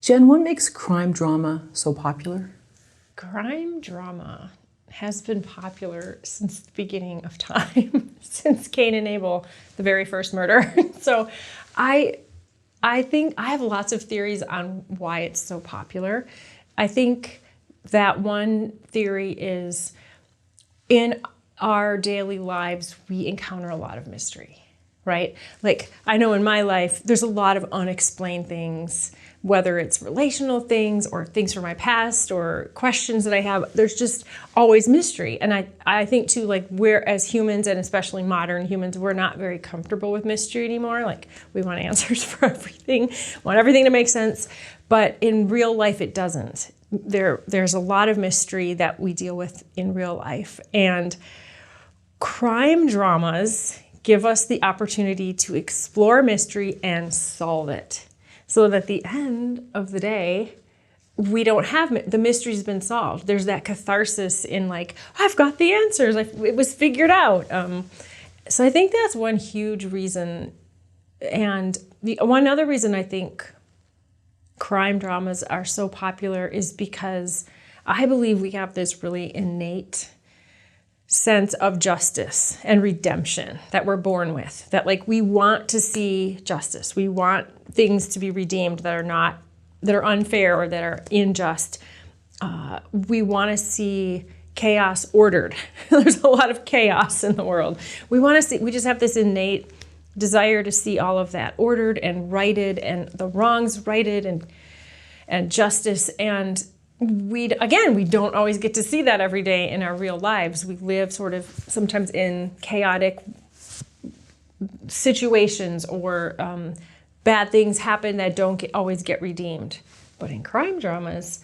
Jen, what makes crime drama so popular? Crime drama has been popular since the beginning of time, since Cain and Abel, the very first murder. So I think I have lots of theories on why it's so popular. I think that one theory is in our daily lives, we encounter a lot of mystery, right? Like I know in my life, there's a lot of unexplained things, whether it's relational things or things from my past or questions that I have, there's just always mystery. And I think too, like we're as humans and especially modern humans, we're not very comfortable with mystery anymore. Like we want answers for everything, want everything to make sense. But in real life, it doesn't. There's a lot of mystery that we deal with in real life. And crime dramas give us the opportunity to explore mystery and solve it. So that at the end of the day, we don't have, the mystery's been solved. There's that catharsis in like, I've got the answers, it was figured out. So I think that's one huge reason. And one other reason I think crime dramas are so popular is because I believe we have this really innate sense of justice and redemption that we're born with, that like we want to see justice. We want things to be redeemed that are unfair or that are unjust. We want to see chaos ordered. There's a lot of chaos in the world. We just have this innate desire to see all of that ordered and righted and the wrongs righted and justice. And we don't always get to see that every day in our real lives. We live sort of sometimes in chaotic situations or bad things happen that don't always get redeemed. But in crime dramas,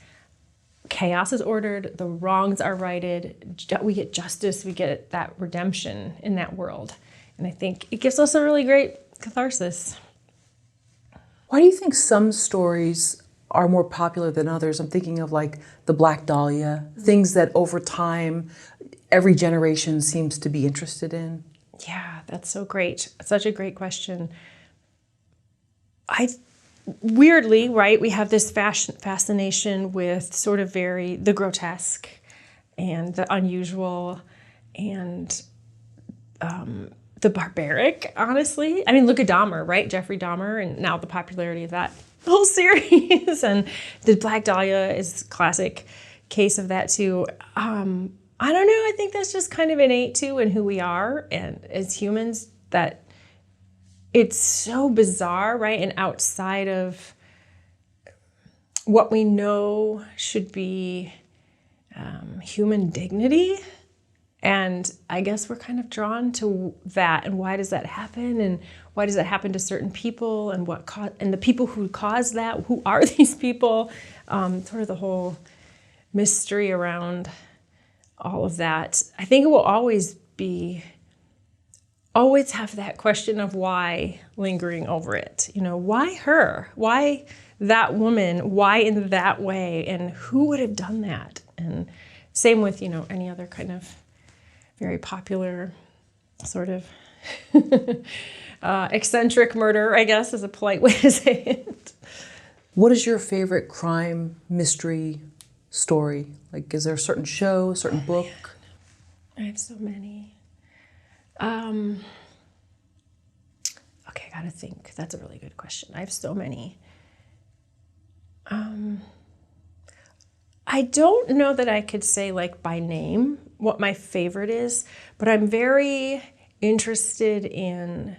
chaos is ordered, the wrongs are righted, we get justice, we get that redemption in that world. And I think it gives us a really great catharsis. Why do you think some stories are more popular than others? I'm thinking of like the Black Dahlia, things that over time, every generation seems to be interested in. Yeah, that's so great. Such a great question. Weirdly, right, we have this fascination with sort of the grotesque and the unusual and the barbaric, honestly. I mean, look at Dahmer, right? Jeffrey Dahmer, and now the popularity of that whole series. And the Black Dahlia is a classic case of that too. I don't know, I think that's just kind of innate too in who we are and as humans, that it's so bizarre, right? And outside of what we know should be human dignity. And I guess we're kind of drawn to that. And why does that happen? And why does that happen to certain people? And and the people who cause that, who are these people? Sort of the whole mystery around all of that. I think it will always have that question of why lingering over it. You know, why her? Why that woman? Why in that way? And who would have done that? And same with, any other kind of very popular sort of eccentric murder, I guess, is a polite way to say it. What is your favorite crime mystery story? Like, is there a certain show, a certain book? Man. I have so many. Okay, I gotta think. That's a really good question. I have so many. I don't know that I could say like by name what my favorite is, but I'm very interested in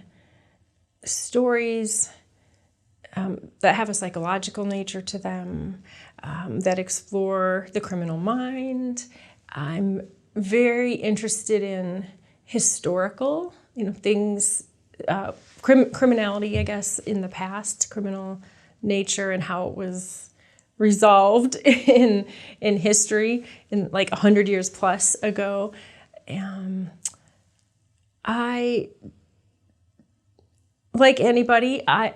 stories that have a psychological nature to them, that explore the criminal mind. I'm very interested in historical, things, criminality, I guess, in the past, criminal nature and how it was resolved in history in like 100 years plus ago. I, like anybody, I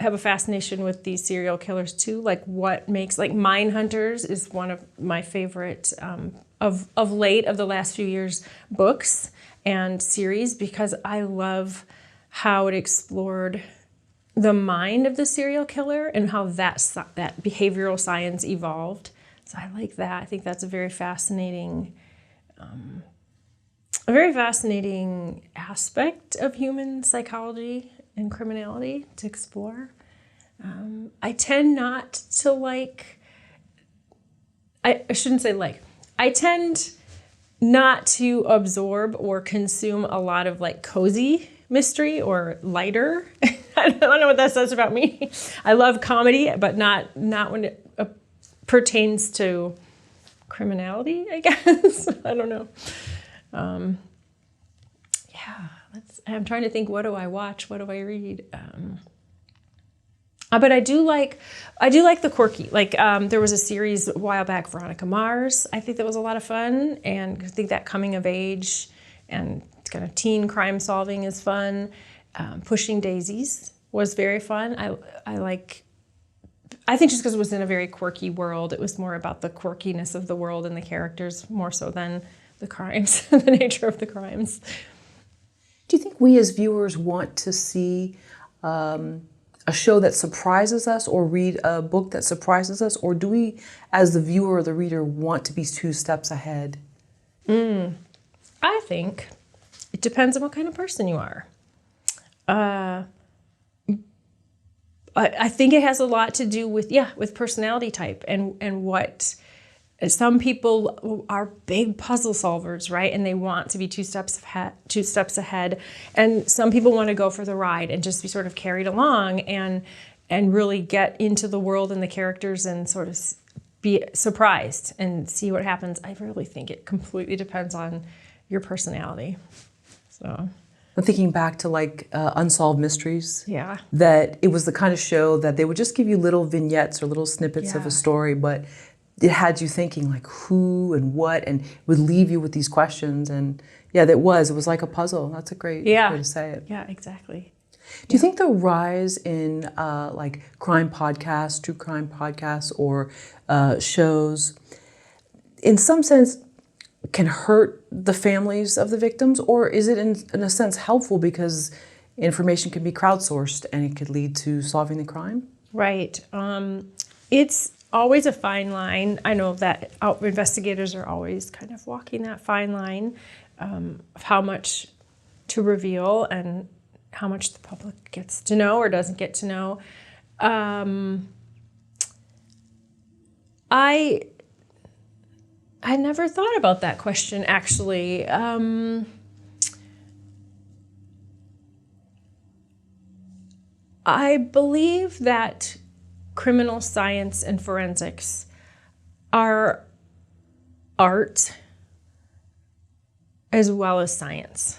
have a fascination with these serial killers too. Like what makes, like Mindhunters is one of my favorite of the last few years books and series, because I love how it explored the mind of the serial killer and how that behavioral science evolved. So I like that. I think that's a very fascinating aspect of human psychology and criminality to explore. I tend not to like, I shouldn't say like, I tend not to absorb or consume a lot of like cozy mystery or lighter. I don't know what that says about me. I love comedy, but not when it pertains to criminality, I guess. I don't know. I'm trying to think, what do I watch? What do I read? But I do like the quirky. Like there was a series a while back, Veronica Mars. I think that was a lot of fun, and I think that coming of age and kind of teen crime solving is fun. Pushing Daisies was very fun. I think just because it was in a very quirky world, it was more about the quirkiness of the world and the characters more so than the crimes, the nature of the crimes. Do you think we as viewers want to see a show that surprises us or read a book that surprises us? Or do we, as the viewer or the reader, want to be 2 steps ahead? I think it depends on what kind of person you are. I think it has a lot to do with personality type and what some people are big puzzle solvers, right? And they want to be 2 steps ahead. And some people want to go for the ride and just be sort of carried along and really get into the world and the characters and sort of be surprised and see what happens. I really think it completely depends on your personality. So I'm thinking back to like Unsolved Mysteries. yeah. That it was the kind of show that they would just give you little vignettes or little snippets of a story, but it had you thinking like who and what, and would leave you with these questions. And it was like a puzzle. That's a great way to say it. Yeah, exactly. Do you think the rise in like crime podcasts, true crime podcasts, or shows, in some sense, can hurt the families of the victims, or is it in a sense helpful because information can be crowdsourced and it could lead to solving the crime? Right. It's always a fine line. I know that investigators are always kind of walking that fine line of how much to reveal and how much the public gets to know or doesn't get to know. I never thought about that question, actually. I believe that criminal science and forensics are art as well as science.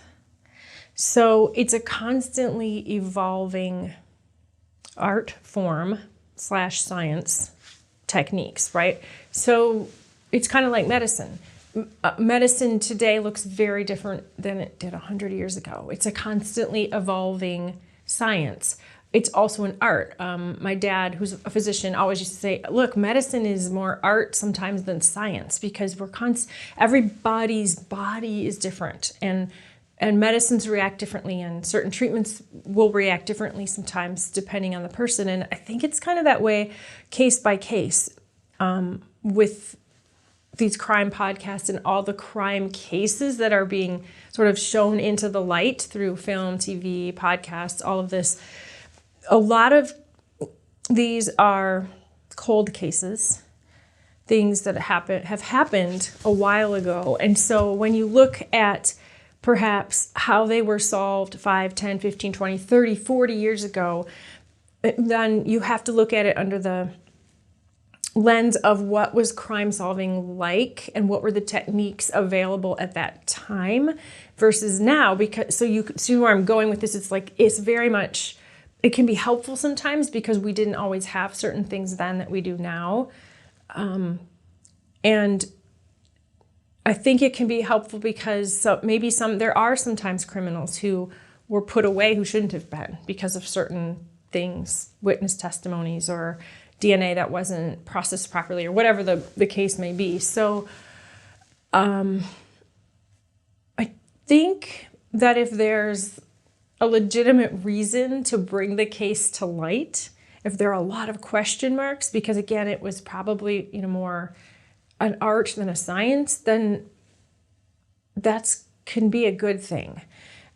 So it's a constantly evolving art form / science techniques, right? So it's kind of like medicine. Medicine today looks very different than it did 100 years ago. It's a constantly evolving science. It's also an art. My dad, who's a physician, always used to say, look, medicine is more art sometimes than science because everybody's body is different and medicines react differently and certain treatments will react differently sometimes depending on the person. And I think it's kind of that way case by case with these crime podcasts and all the crime cases that are being sort of shown into the light through film, TV, podcasts, all of this. A lot of these are cold cases, things that have happened a while ago. And so when you look at perhaps how they were solved 5, 10, 15, 20, 30, 40 years ago, then you have to look at it under the lens of what was crime solving like and what were the techniques available at that time versus now. Because so you see where I'm going with this. It's very much, it can be helpful sometimes because we didn't always have certain things then that we do now. And I think it can be helpful because there are sometimes criminals who were put away who shouldn't have been because of certain things, witness testimonies or DNA that wasn't processed properly or whatever the case may be. So I think that if there's a legitimate reason to bring the case to light, if there are a lot of question marks, because again, it was probably, more an art than a science, then that's can be a good thing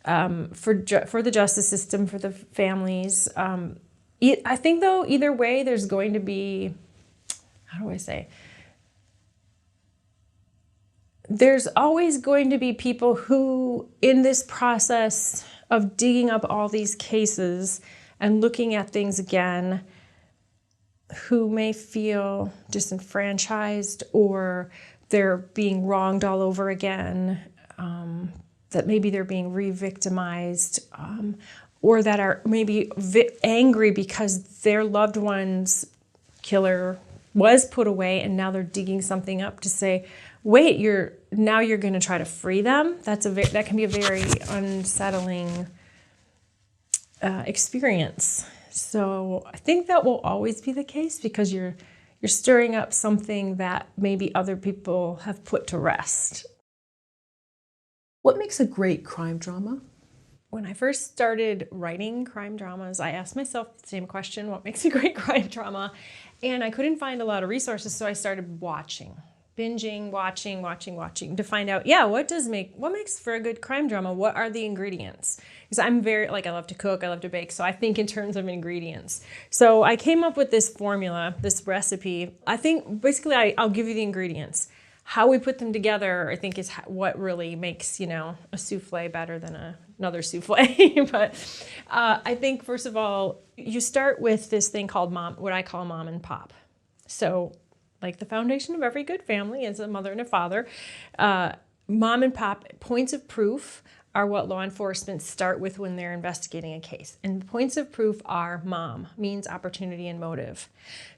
for the justice system, for the families. I think though, either way, there's going to be, how do I say? There's always going to be people who, in this process of digging up all these cases and looking at things again, who may feel disenfranchised, or they're being wronged all over again, that maybe they're being re-victimized, or that are maybe angry because their loved one's killer was put away and now they're digging something up to say, wait, you're going to try to free them. That can be a very unsettling experience. So I think that will always be the case, because you're stirring up something that maybe other people have put to rest. What makes a great crime drama? When I first started writing crime dramas, I asked myself the same question: what makes a great crime drama? And I couldn't find a lot of resources, so I started binging, watching to find out, what makes for a good crime drama? What are the ingredients? Because I'm very, I love to cook, I love to bake, so I think in terms of ingredients. So I came up with this formula, this recipe. I think basically I'll give you the ingredients. How we put them together, I think, is what really makes, a souffle better than another souffle. But I think, first of all, you start with this thing called what I call mom and pop. So like the foundation of every good family is a mother and a father. Mom and pop points of proof are what law enforcement start with when they're investigating a case. And the points of proof are mom, means, opportunity, and motive.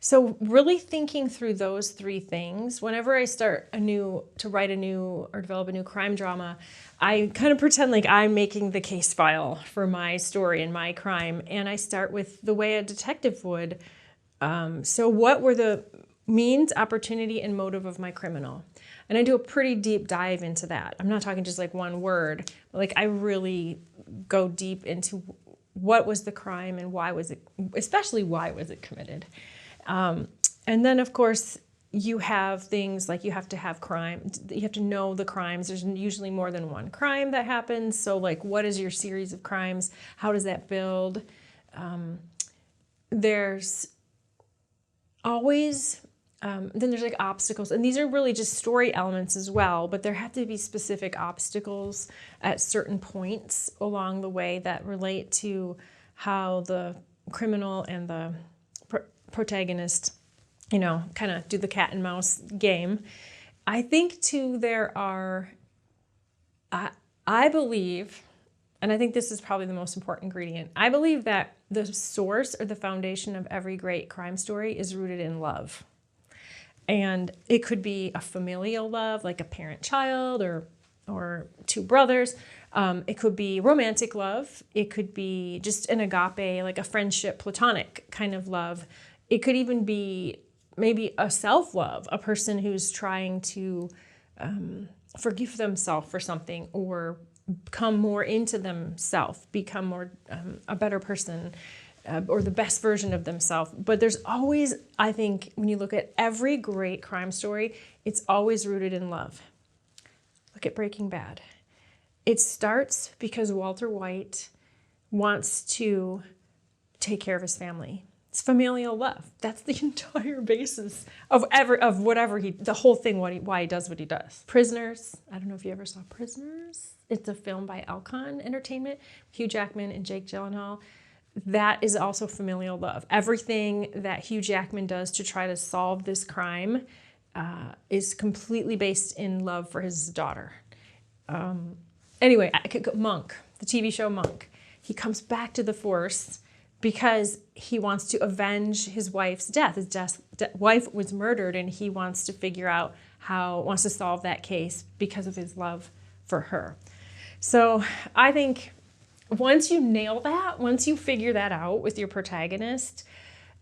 So really thinking through those three things, whenever I start to write a new or develop a new crime drama, I kind of pretend like I'm making the case file for my story and my crime. And I start with the way a detective would. So what were the means, opportunity, and motive of my criminal? And I do a pretty deep dive into that. I'm not talking just like one word, but I really go deep into what was the crime and especially why was it committed. And then of course you have things like you have to have crime. You have to know the crimes. There's usually more than one crime that happens. So what is your series of crimes? How does that build? There's always... then there's obstacles, and these are really just story elements as well, but there have to be specific obstacles at certain points along the way that relate to how the criminal and the protagonist, kind of do the cat and mouse game. I think too I believe, and I think this is probably the most important ingredient, I believe that the source or the foundation of every great crime story is rooted in love. And it could be a familial love, like a parent-child or two brothers. It could be romantic love. It could be just an agape, like a friendship, platonic kind of love. It could even be maybe a self-love, a person who's trying to forgive themselves for something or come more into themselves, become more a better person. Or the best version of themselves. But there's always, I think, when you look at every great crime story, it's always rooted in love. Look at Breaking Bad. It starts because Walter White wants to take care of his family. It's familial love. That's the entire basis of whatever the whole thing, why he does what he does. Prisoners. I don't know if you ever saw Prisoners. It's a film by Alcon Entertainment, Hugh Jackman and Jake Gyllenhaal. That is also familial love. Everything that Hugh Jackman does to try to solve this crime is completely based in love for his daughter. Anyway, Monk, the TV show Monk. He comes back to the force because he wants to avenge his wife's death. His wife was murdered, and he wants to wants to solve that case because of his love for her. So I think once you nail that, once you figure that out with your protagonist,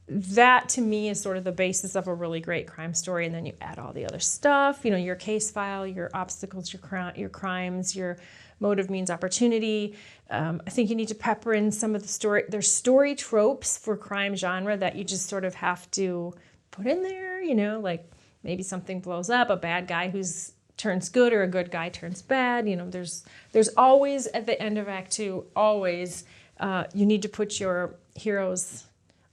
that to me is sort of the basis of a really great crime story. And then you add all the other stuff, your case file, your obstacles, your crimes, your motive means opportunity. I think you need to pepper in some of the story. There's story tropes for crime genre that you just sort of have to put in there, like maybe something blows up, a bad guy who's turns good or a good guy turns bad. There's always at the end of Act 2, always you need to put your hero's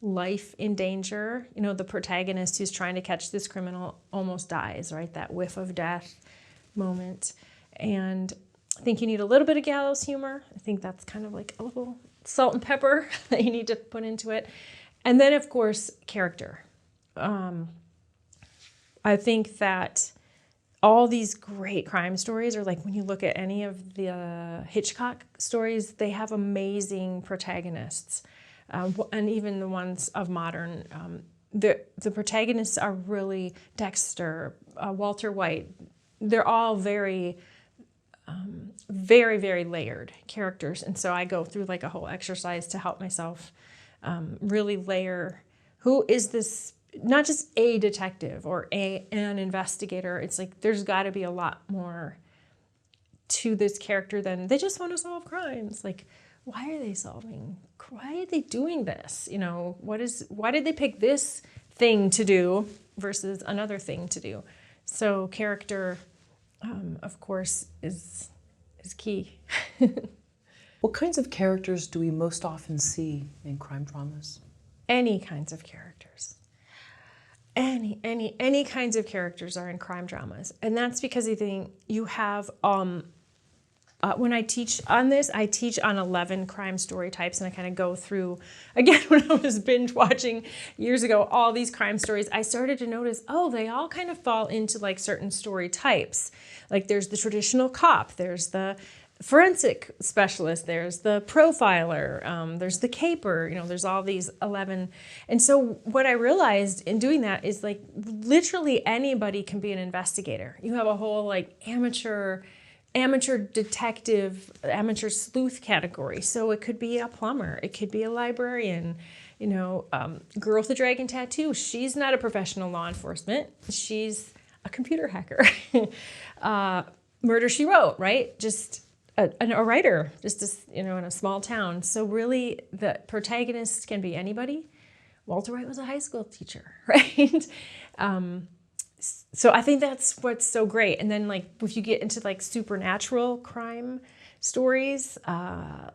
life in danger. The protagonist who's trying to catch this criminal almost dies, right? That whiff of death moment. And I think you need a little bit of gallows humor. I think that's kind of like a little salt and pepper that you need to put into it. And then, of course, character. I think that all these great crime stories, or like when you look at any of the Hitchcock stories, they have amazing protagonists. And even the ones of modern, the protagonists are really Dexter, Walter White. They're all very, very layered characters. And so I go through like a whole exercise to help myself really layer who is this, not just a detective or an investigator. It's like there's got to be a lot more to this character than they just want to solve crimes. Like, why are they solving? Why are they doing this? Why did they pick this thing to do versus another thing to do? So character, of course, is key. What kinds of characters do we most often see in crime dramas? Any kinds of characters. Any kinds of characters are in crime dramas. And that's because I think you have, when I teach on this, I teach on 11 crime story types, and I kind of go through, again, when I was binge watching years ago, all these crime stories, I started to notice, they all kind of fall into like certain story types. Like there's the traditional cop, there's the forensic specialist, there's the profiler, there's the caper, there's all these 11. And so what I realized in doing that is like literally anybody can be an investigator. You have a whole like amateur detective, amateur sleuth category. So it could be a plumber, it could be a librarian, girl with a dragon tattoo. She's not a professional law enforcement. She's a computer hacker. Murder, She Wrote, right? Just a writer, just in a small town. So really, the protagonist can be anybody. Walter White was a high school teacher, right? So I think that's what's so great. And then like if you get into like supernatural crime stories,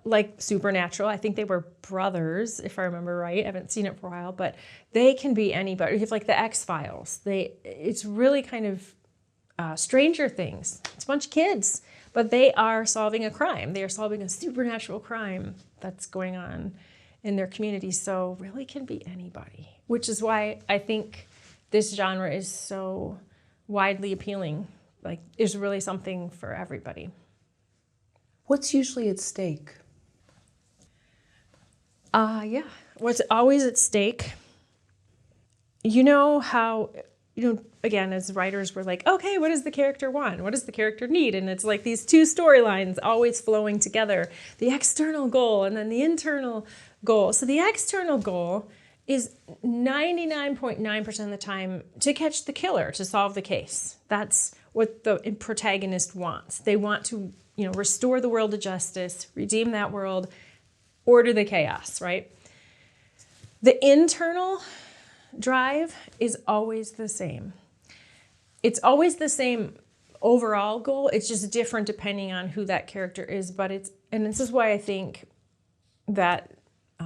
like Supernatural, I think they were brothers, if I remember right. I haven't seen it for a while, but they can be anybody. You have like the X-Files. It's really kind of Stranger Things. It's a bunch of kids, but they are solving a crime. They are solving a supernatural crime that's going on in their community. So really can be anybody, which is why I think this genre is so widely appealing. Like, there's really something for everybody. What's usually at stake? Yeah. What's always at stake, how, again, as writers, we're like, okay, what does the character want? What does the character need? And it's like these two storylines always flowing together, the external goal and then the internal goal. So the external goal is 99.9% of the time to catch the killer, to solve the case. That's what the protagonist wants. They want to, restore the world to justice, redeem that world, order the chaos, right? The internal drive is always the same. It's always the same overall goal. It's just different depending on who that character is. And this is why I think that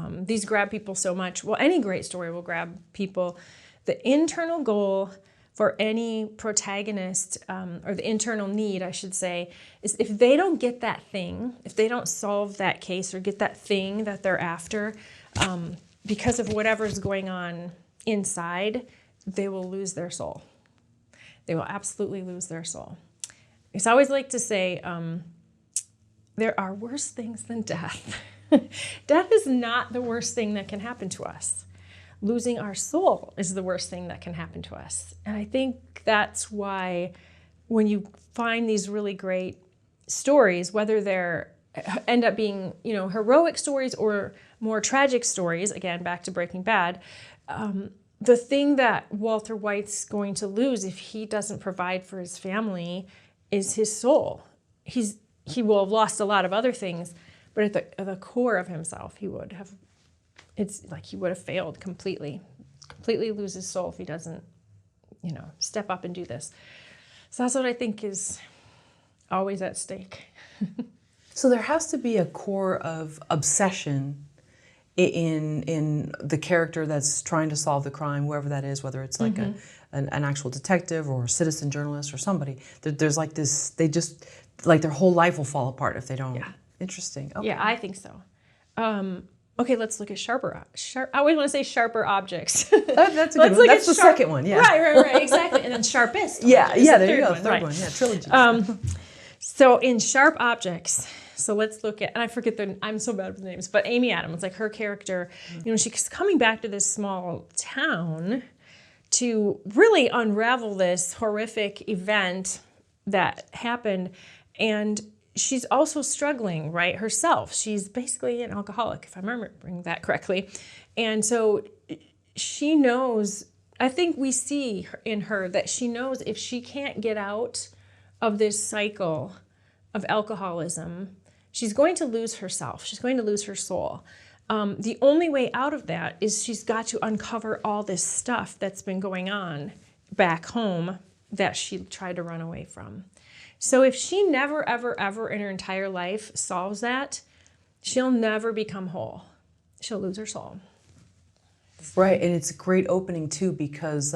these grab people so much. Well, any great story will grab people. The internal goal for any protagonist, or the internal need, I should say, is if they don't get that thing, if they don't solve that case or get that thing that they're after, because of whatever's going on inside, they will lose their soul. They will absolutely lose their soul. I always like to say, there are worse things than death. Death is not the worst thing that can happen to us. Losing our soul is the worst thing that can happen to us. And I think that's why when you find these really great stories, whether they're end up being, heroic stories or more tragic stories, again, back to Breaking Bad, the thing that Walter White's going to lose if he doesn't provide for his family is his soul. he will have lost a lot of other things, but at the core of himself, he would have, it's like he would have failed completely lose his soul if he doesn't, step up and do this. So that's what I think is always at stake. So there has to be a core of obsession in the character that's trying to solve the crime, whoever that is, whether it's like an actual detective or a citizen journalist or somebody. There's like this, they just, like their whole life will fall apart if they don't. Yeah. Interesting. Okay. Yeah, I think so. Okay, let's look at I always want to say sharper objects. That's a good one. That's the second one, yeah. Right, exactly. And then sharpest. Yeah, objects, there the you go, one, third right. one, yeah, trilogy. So in sharp objects, so let's look at, and I forget I'm so bad with names, but Amy Adams, like her character, she's coming back to this small town to really unravel this horrific event that happened. And she's also struggling, right, herself. She's basically an alcoholic, if I'm remembering that correctly. And so she knows, I think we see in her that she knows if she can't get out of this cycle of alcoholism, she's going to lose herself. She's going to lose her soul. The only way out of that is she's got to uncover all this stuff that's been going on back home that she tried to run away from. So if she never, ever, ever in her entire life solves that, she'll never become whole. She'll lose her soul. Right, and it's a great opening too because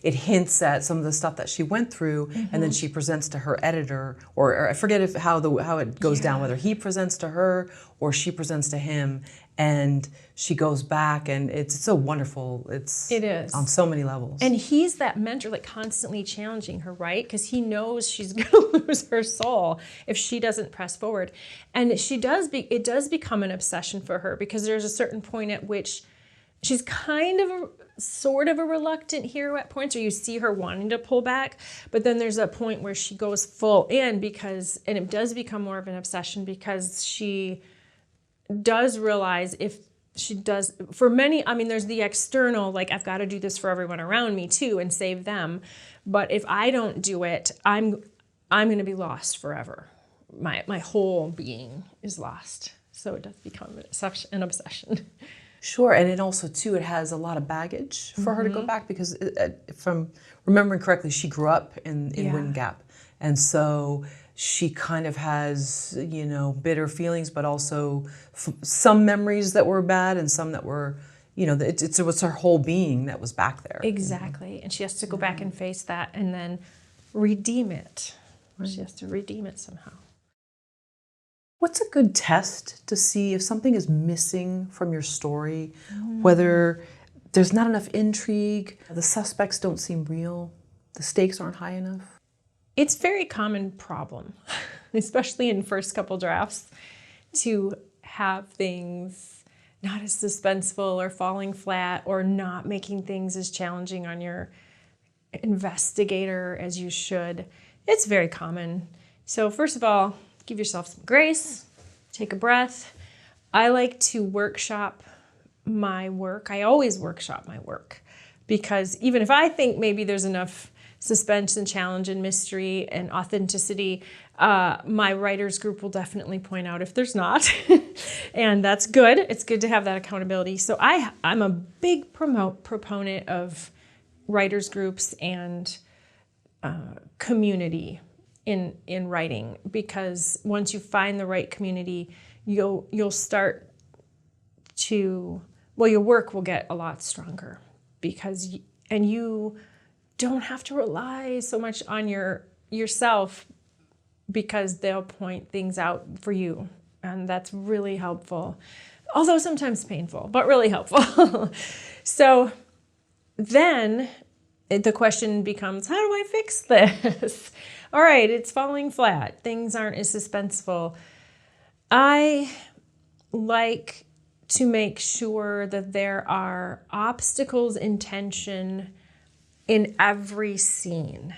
it hints at some of the stuff that she went through, and then she presents to her editor, or I forget how it goes down, whether he presents to her or she presents to him, and she goes back, and it's so wonderful. It is on so many levels. And he's that mentor, like constantly challenging her, right? Because he knows she's going to lose her soul if she doesn't press forward, and it does become an obsession for her because there's a certain point at which she's kind of sort of a reluctant hero at points, or you see her wanting to pull back, but then there's a point where she goes full in and it does become more of an obsession because she does realize if she does, for many, I mean, there's the external, like I've got to do this for everyone around me too and save them, but if I don't do it, I'm going to be lost forever. My whole being is lost. So it does become an obsession. Sure, and it also, too, it has a lot of baggage for her to go back because, if I'm remembering correctly, she grew up in Wind Gap. And so she kind of has, bitter feelings, but also some memories that were bad and some that were, it was her whole being that was back there. Exactly, and she has to go back and face that and then redeem it. Right. She has to redeem it somehow. What's a good test to see if something is missing from your story, whether there's not enough intrigue, the suspects don't seem real, the stakes aren't high enough? It's a very common problem, especially in first couple drafts, to have things not as suspenseful or falling flat or not making things as challenging on your investigator as you should. It's very common. So first of all, give yourself some grace, take a breath. I like to workshop my work. I always workshop my work because even if I think maybe there's enough suspense and challenge and mystery and authenticity, my writers group will definitely point out if there's not. And that's good. It's good to have that accountability. So I'm a big proponent of writers groups and community in writing, because once you find the right community, you'll start to, your work will get a lot stronger because you don't have to rely so much on yourself because they'll point things out for you, and that's really helpful, although sometimes painful, but really helpful. So then the question becomes, how do I fix this? All right, it's falling flat. Things aren't as suspenseful. I like to make sure that there are obstacles in tension in every scene.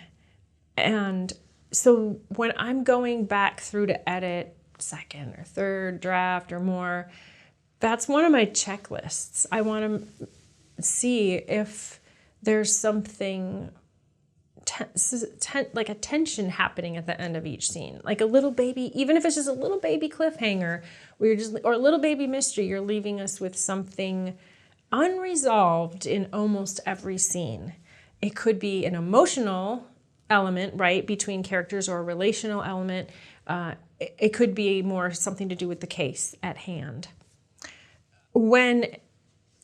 And so when I'm going back through to edit second or third draft or more, that's one of my checklists. I want to see if there's something like a tension happening at the end of each scene, like a little baby, even if it's just a little baby cliffhanger, or a little baby mystery, you're leaving us with something unresolved in almost every scene. It could be an emotional element, right, between characters, or a relational element. It could be more something to do with the case at hand.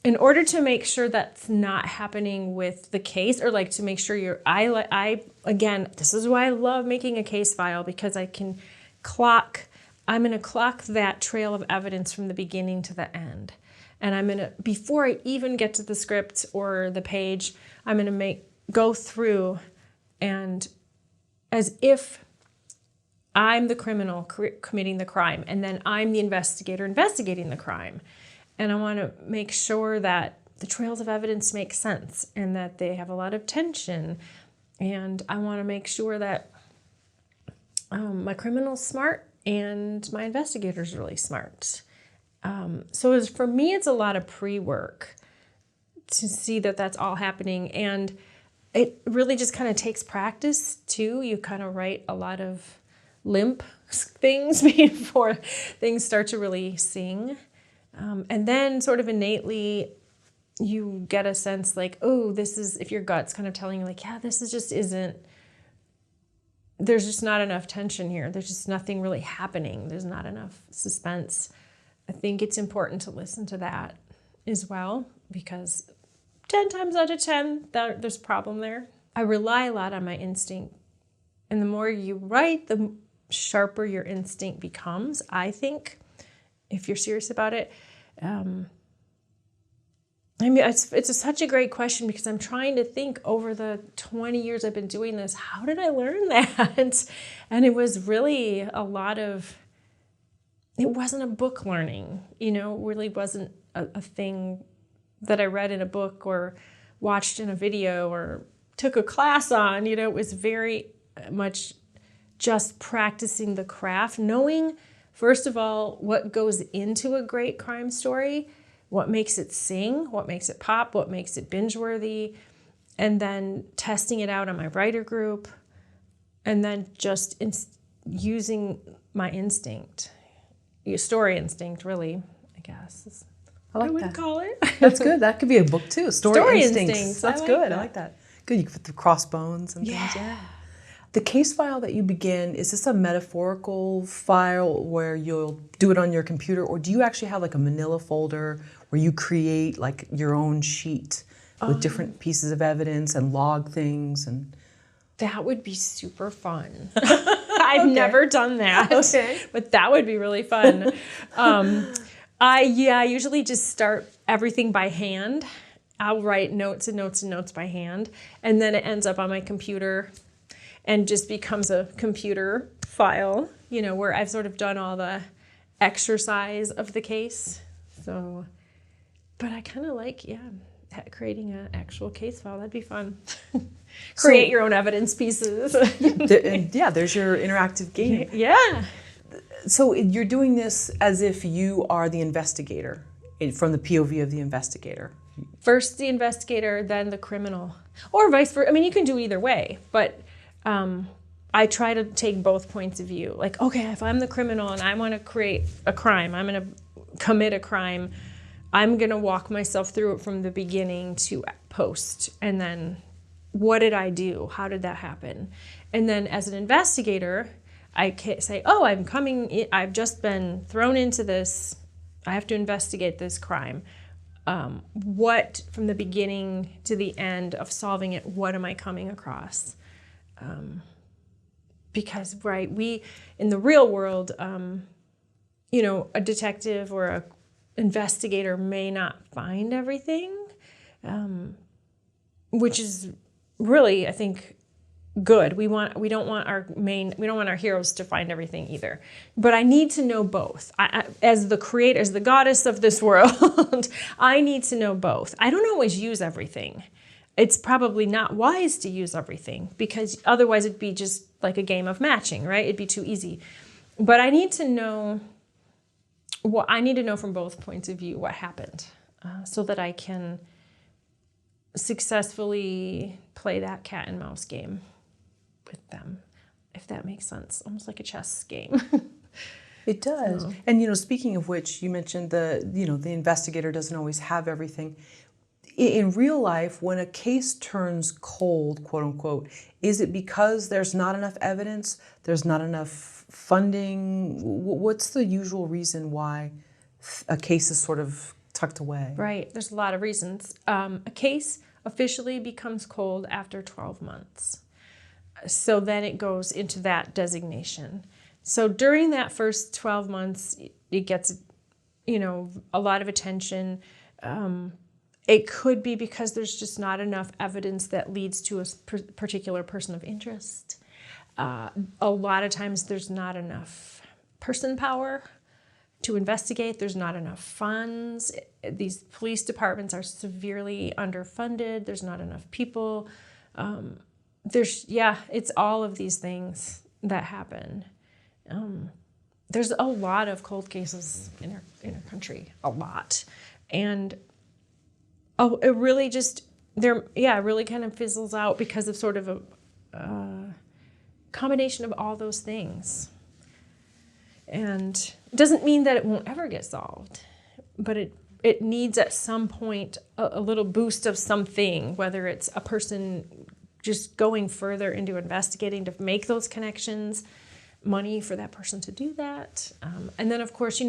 In order to make sure that's not happening with the case, or like to make sure again, this is why I love making a case file, because I'm going to clock that trail of evidence from the beginning to the end. And before I even get to the script or the page, I'm going to go through, and as if I'm the criminal committing the crime, and then I'm the investigator investigating the crime. And I want to make sure that the trails of evidence make sense and that they have a lot of tension. And I want to make sure that my criminal's smart and my investigator's really smart. So for me, it's a lot of pre-work to see that that's all happening. And it really just kind of takes practice too. You kind of write a lot of limp things before things start to really sing. And then sort of innately you get a sense like, oh, if your gut's kind of telling you like, yeah, there's just not enough tension here. There's just nothing really happening. There's not enough suspense. I think it's important to listen to that as well, because 10 times out of 10, there's a problem there. I rely a lot on my instinct. And the more you write, the sharper your instinct becomes, I think, if you're serious about it. It's such a great question, because I'm trying to think over the 20 years I've been doing this, how did I learn that? And it was really it wasn't a book learning, really wasn't a thing that I read in a book or watched in a video or took a class on. It was very much just practicing the craft, knowing, first of all, what goes into a great crime story, what makes it sing, what makes it pop, what makes it binge-worthy, and then testing it out on my writer group, and then just using my instinct, your story instinct, really, I guess. I would call it. That's good. That could be a book too. Story instincts. That's good. That. I like that. Good. You could put the crossbones and things. Yeah. The case file that you begin, is this a metaphorical file where you'll do it on your computer, or do you actually have like a manila folder where you create like your own sheet with different pieces of evidence and log things? And that would be super fun. I've never done that, but that would be really fun. I usually just start everything by hand. I'll write notes and notes and notes by hand, and then it ends up on my computer and just becomes a computer file, where I've sort of done all the exercise of the case. So, but I kind of like, creating an actual case file. That'd be fun. Create your own evidence pieces. There's your interactive game. Yeah. So you're doing this as if you are the investigator, from the POV of the investigator. First the investigator, then the criminal, or vice versa. I mean, you can do either way, but I try to take both points of view. Like, okay, if I'm the criminal and I want to create a crime, I'm going to commit a crime, I'm going to walk myself through it from the beginning to post. And then what did I do? How did that happen? And then as an investigator, I can say, oh, I've just been thrown into this. I have to investigate this crime. What, from the beginning to the end of solving it, what am I coming across? Because, right, in the real world, a detective or a investigator may not find everything, which is really, I think, good. We don't want our heroes to find everything either. But I need to know both. As the creator, as the goddess of this world, I need to know both. I don't always use everything. It's probably not wise to use everything, because otherwise it'd be just like a game of matching, right? It'd be too easy. But I need to know from both points of view what happened, so that I can successfully play that cat and mouse game. with them, if that makes sense. Almost like a chess game. It does. So. And, speaking of which, you mentioned the investigator doesn't always have everything. In real life, when a case turns cold, quote unquote, is it because there's not enough evidence? There's not enough funding? What's the usual reason why a case is sort of tucked away? Right. There's a lot of reasons. A case officially becomes cold after 12 months. So then it goes into that designation. So during that first 12 months, it gets, a lot of attention. It could be because there's just not enough evidence that leads to a particular person of interest. A lot of times there's not enough person power to investigate. There's not enough funds. These police departments are severely underfunded. There's not enough people. It's all of these things that happen. There's a lot of cold cases in our country, a lot. And it really really kind of fizzles out because of sort of a combination of all those things. And it doesn't mean that it won't ever get solved, but it needs at some point a little boost of something, whether it's a person just going further into investigating to make those connections, money for that person to do that. And then, of course,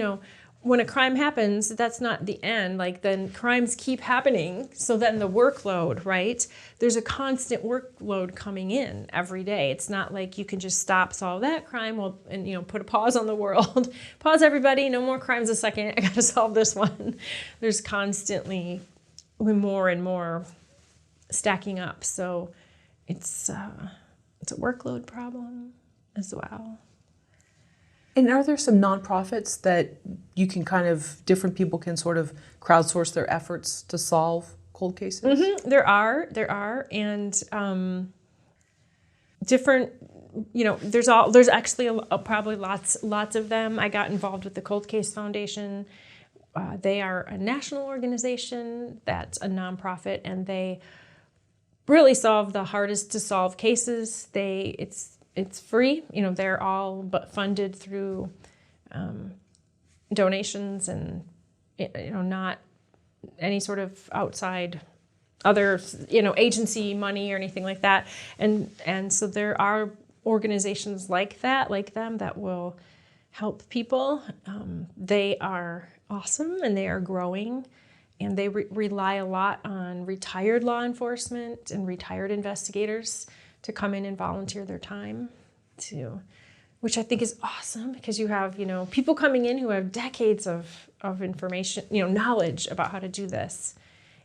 when a crime happens, that's not the end. Then crimes keep happening. So then the workload, right? There's a constant workload coming in every day. It's not like you can just solve that crime, and put a pause on the world. Pause, everybody. No more crimes a second. I got to solve this one. There's constantly more and more stacking up. So it's a workload problem as well. And are there some nonprofits that you can different people can sort of crowdsource their efforts to solve cold cases? Mm-hmm. There are, and different. There's actually probably lots of them. I got involved with the Cold Case Foundation. They are a national organization that's a nonprofit, and they really solve the hardest to solve cases. It's free. They're all but funded through donations and, not any sort of outside other, agency money or anything like that. And so there are organizations like them that will help people. They are awesome and they are growing. And they rely a lot on retired law enforcement and retired investigators to come in and volunteer their time which I think is awesome because you have, people coming in who have decades of information, knowledge about how to do this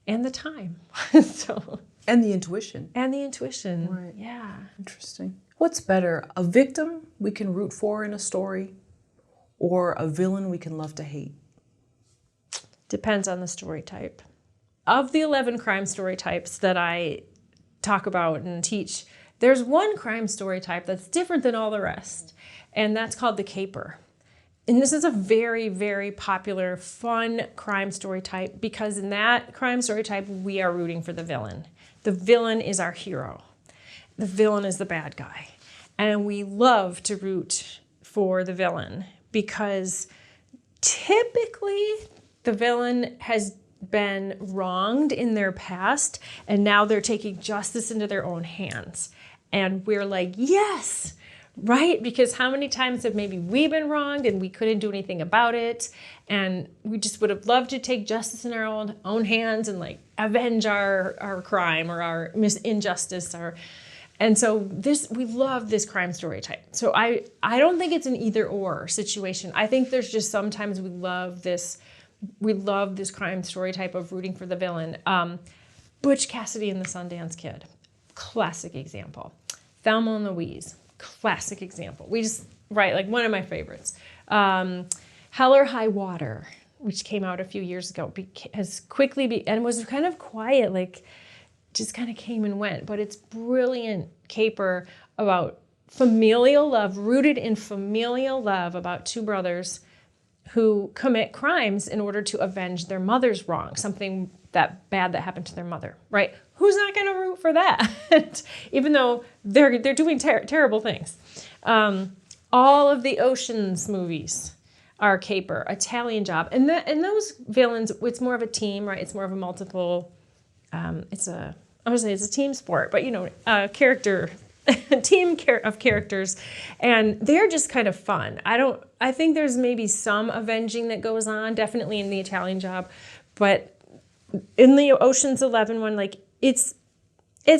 and the time. And the intuition. Right. Yeah. Interesting. What's better, a victim we can root for in a story or a villain we can love to hate? Depends on the story type. Of the 11 crime story types that I talk about and teach, there's one crime story type that's different than all the rest, and that's called the caper. And this is a very, very popular, fun crime story type because in that crime story type, we are rooting for the villain. The villain is our hero. The villain is the bad guy. And we love to root for the villain because typically the villain has been wronged in their past and now they're taking justice into their own hands. And we're like, yes, right? Because how many times have maybe we been wronged and we couldn't do anything about it? And we just would have loved to take justice in our own hands and avenge our crime or our injustice. And so we love this crime story type. So I don't think it's an either or situation. I think there's just sometimes we love this crime story type of rooting for the villain. Butch Cassidy and the Sundance Kid, classic example. Thelma and Louise, classic example. One of my favorites. Hell or High Water, which came out a few years ago, has quickly and was kind of quiet, just kind of came and went. But it's brilliant caper about familial love, rooted in familial love about two brothers who commit crimes in order to avenge their mother's wrong, something that bad that happened to their mother, right? Who's not going to root for that? Even though they're doing terrible things. All of the Ocean's movies are caper, Italian Job. And those villains, it's more of a team, right? It's more of a multiple, I would say it's a team sport, but character, of characters. And they're just kind of fun. I think there's maybe some avenging that goes on, definitely in the Italian Job, but in the Ocean's 11 one, like it's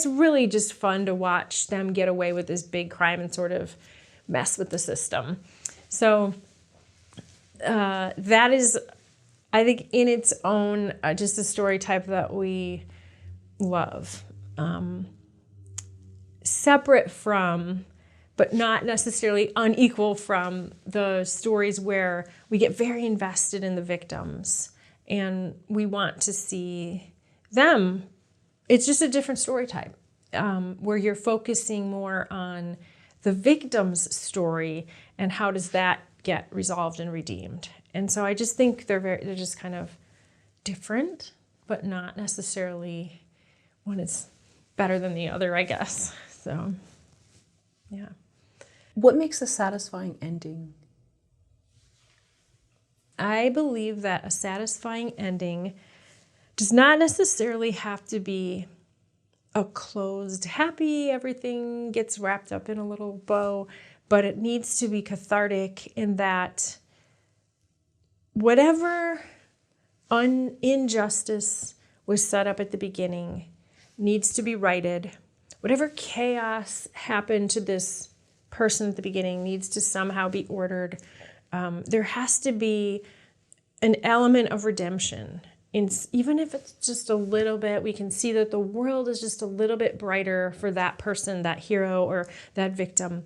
really just fun to watch them get away with this big crime and sort of mess with the system. So that is, I think, in its own, just a story type that we love. Separate from, but not necessarily unequal from, the stories where we get very invested in the victims and we want to see them. It's just a different story type, where you're focusing more on the victim's story and how does that get resolved and redeemed. And so I just think they're just kind of different, but not necessarily one is better than the other, I guess. So, yeah. What makes a satisfying ending? I believe that a satisfying ending does not necessarily have to be a closed, happy, everything gets wrapped up in a little bow, but it needs to be cathartic in that whatever injustice was set up at the beginning needs to be righted. Whatever chaos happened to this person at the beginning needs to somehow be ordered. There has to be an element of redemption. Even if it's just a little bit, we can see that the world is just a little bit brighter for that person, that hero, or that victim.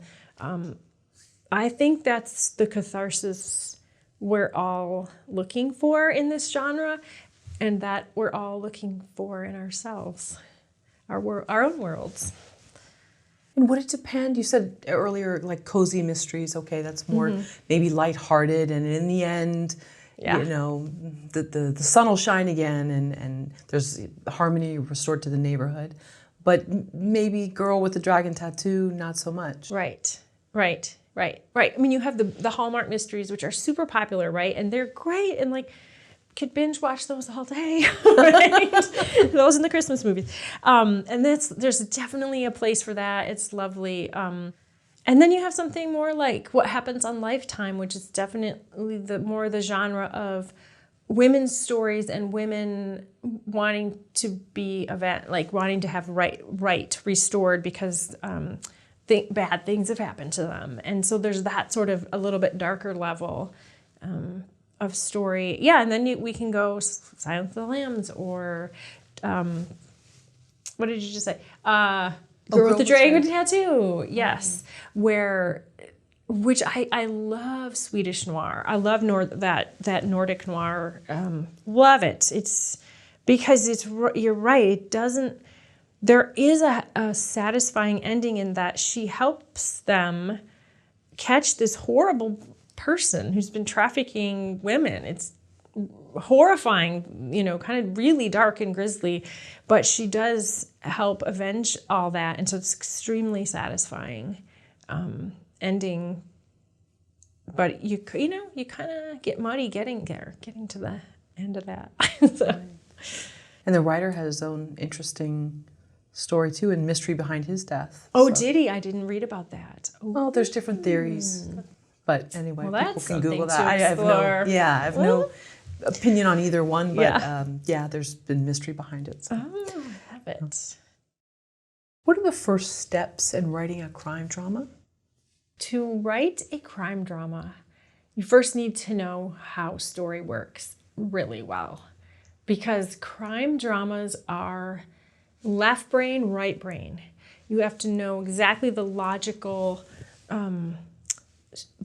I think that's the catharsis we're all looking for in this genre, and that we're all looking for in ourselves, our own worlds. And would it depend? You said earlier, like cozy mysteries. Okay, that's more maybe lighthearted, and in the end, the sun will shine again, and there's harmony restored to the neighborhood. But maybe Girl with the Dragon Tattoo, not so much. Right. I mean, you have the Hallmark mysteries, which are super popular, right? And they're great, and like, could binge watch those all day, right? Those in the Christmas movies. And there's definitely a place for that. It's lovely. And then you have something more like What Happens on Lifetime, which is definitely the genre of women's stories and women wanting to be wanting to have right restored because bad things have happened to them. And so there's that sort of a little bit darker level of story. Yeah, and then we can go Silence of the Lambs or what did you just say? Girl with the Dragon Tattoo. Yes, which I love Swedish noir. I love that Nordic noir. Love it. It's because you're right. It doesn't. There is a satisfying ending in that she helps them catch this horrible person who's been trafficking women. It's horrifying, kind of really dark and grisly, but she does help avenge all that, and so it's extremely satisfying ending. But you kind of get muddy getting to the end of that. So. And the writer had his own interesting story too, and mystery behind his death. Oh, did he? I didn't read about that. Oh. Well, there's different theories, but anyway, people can Google that. I have no opinion on either one, but there's been mystery behind it. So. Oh, I love it. What are the first steps in writing a crime drama? To write a crime drama, you first need to know how story works really well, because crime dramas are left brain, right brain. You have to know exactly the logical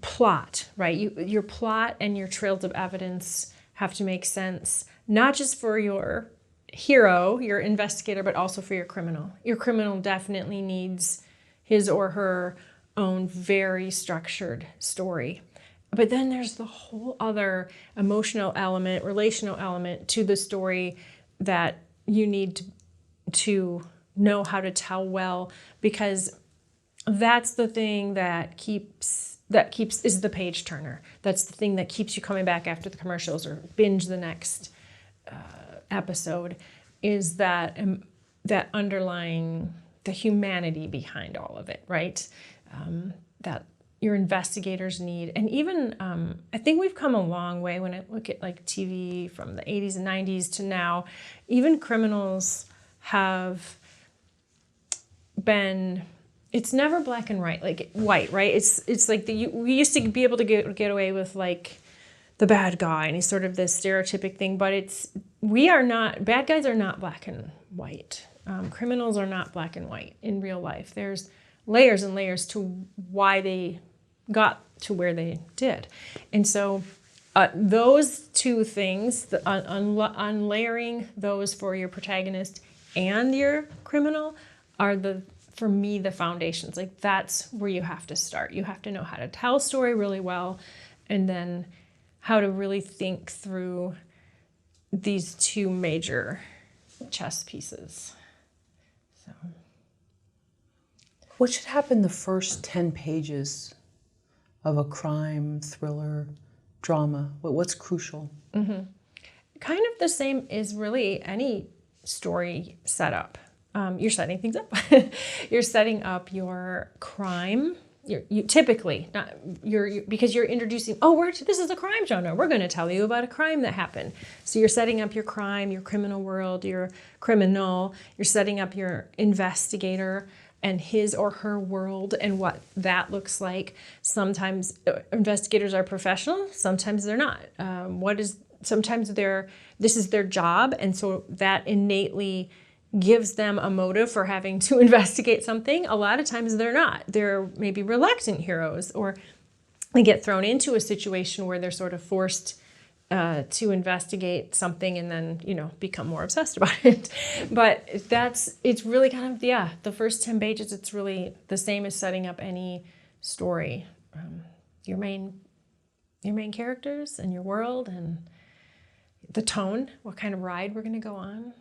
plot, right? Your plot and your trails of evidence have to make sense, not just for your hero, your investigator, but also for your criminal. Your criminal definitely needs his or her own very structured story. But then there's the whole other emotional element, relational element to the story that you need to know how to tell well, because that's the thing that keeps is the page turner. That's the thing that keeps you coming back after the commercials or binge the next episode, is that that underlying, the humanity behind all of it, right? That your investigators need. And even I think we've come a long way when I look at like TV from the 80s and 90s to now. Even criminals have been, it's never black and white, right? It's like we used to be able to get away with like the bad guy, and he's sort of this stereotypic thing, but bad guys are not black and white. Criminals are not black and white in real life. There's layers and layers to why they got to where they did. And so those two things, unlayering those for your protagonist and your criminal, are for me, the foundations. Like, that's where you have to start. You have to know how to tell a story really well, and then how to really think through these two major chess pieces. So, What should happen the first 10 pages of a crime, thriller, drama? What's crucial? Kind of the same as really any story setup. You're setting things up. You're setting up your crime. You typically not because you're introducing. This is a crime genre. We're going to tell you about a crime that happened. So you're setting up your crime, your criminal world, your criminal. You're setting up your investigator and his or her world and what that looks like. Sometimes investigators are professional. Sometimes they're not. Sometimes this is their job, and so that innately gives them a motive for having to investigate something. A lot of times they're not. They're maybe reluctant heroes, or they get thrown into a situation where they're sort of forced to investigate something and then, become more obsessed about it. But it's really kind of, the first 10 pages, it's really the same as setting up any story. Your main characters and your world and the tone, what kind of ride we're going to go on.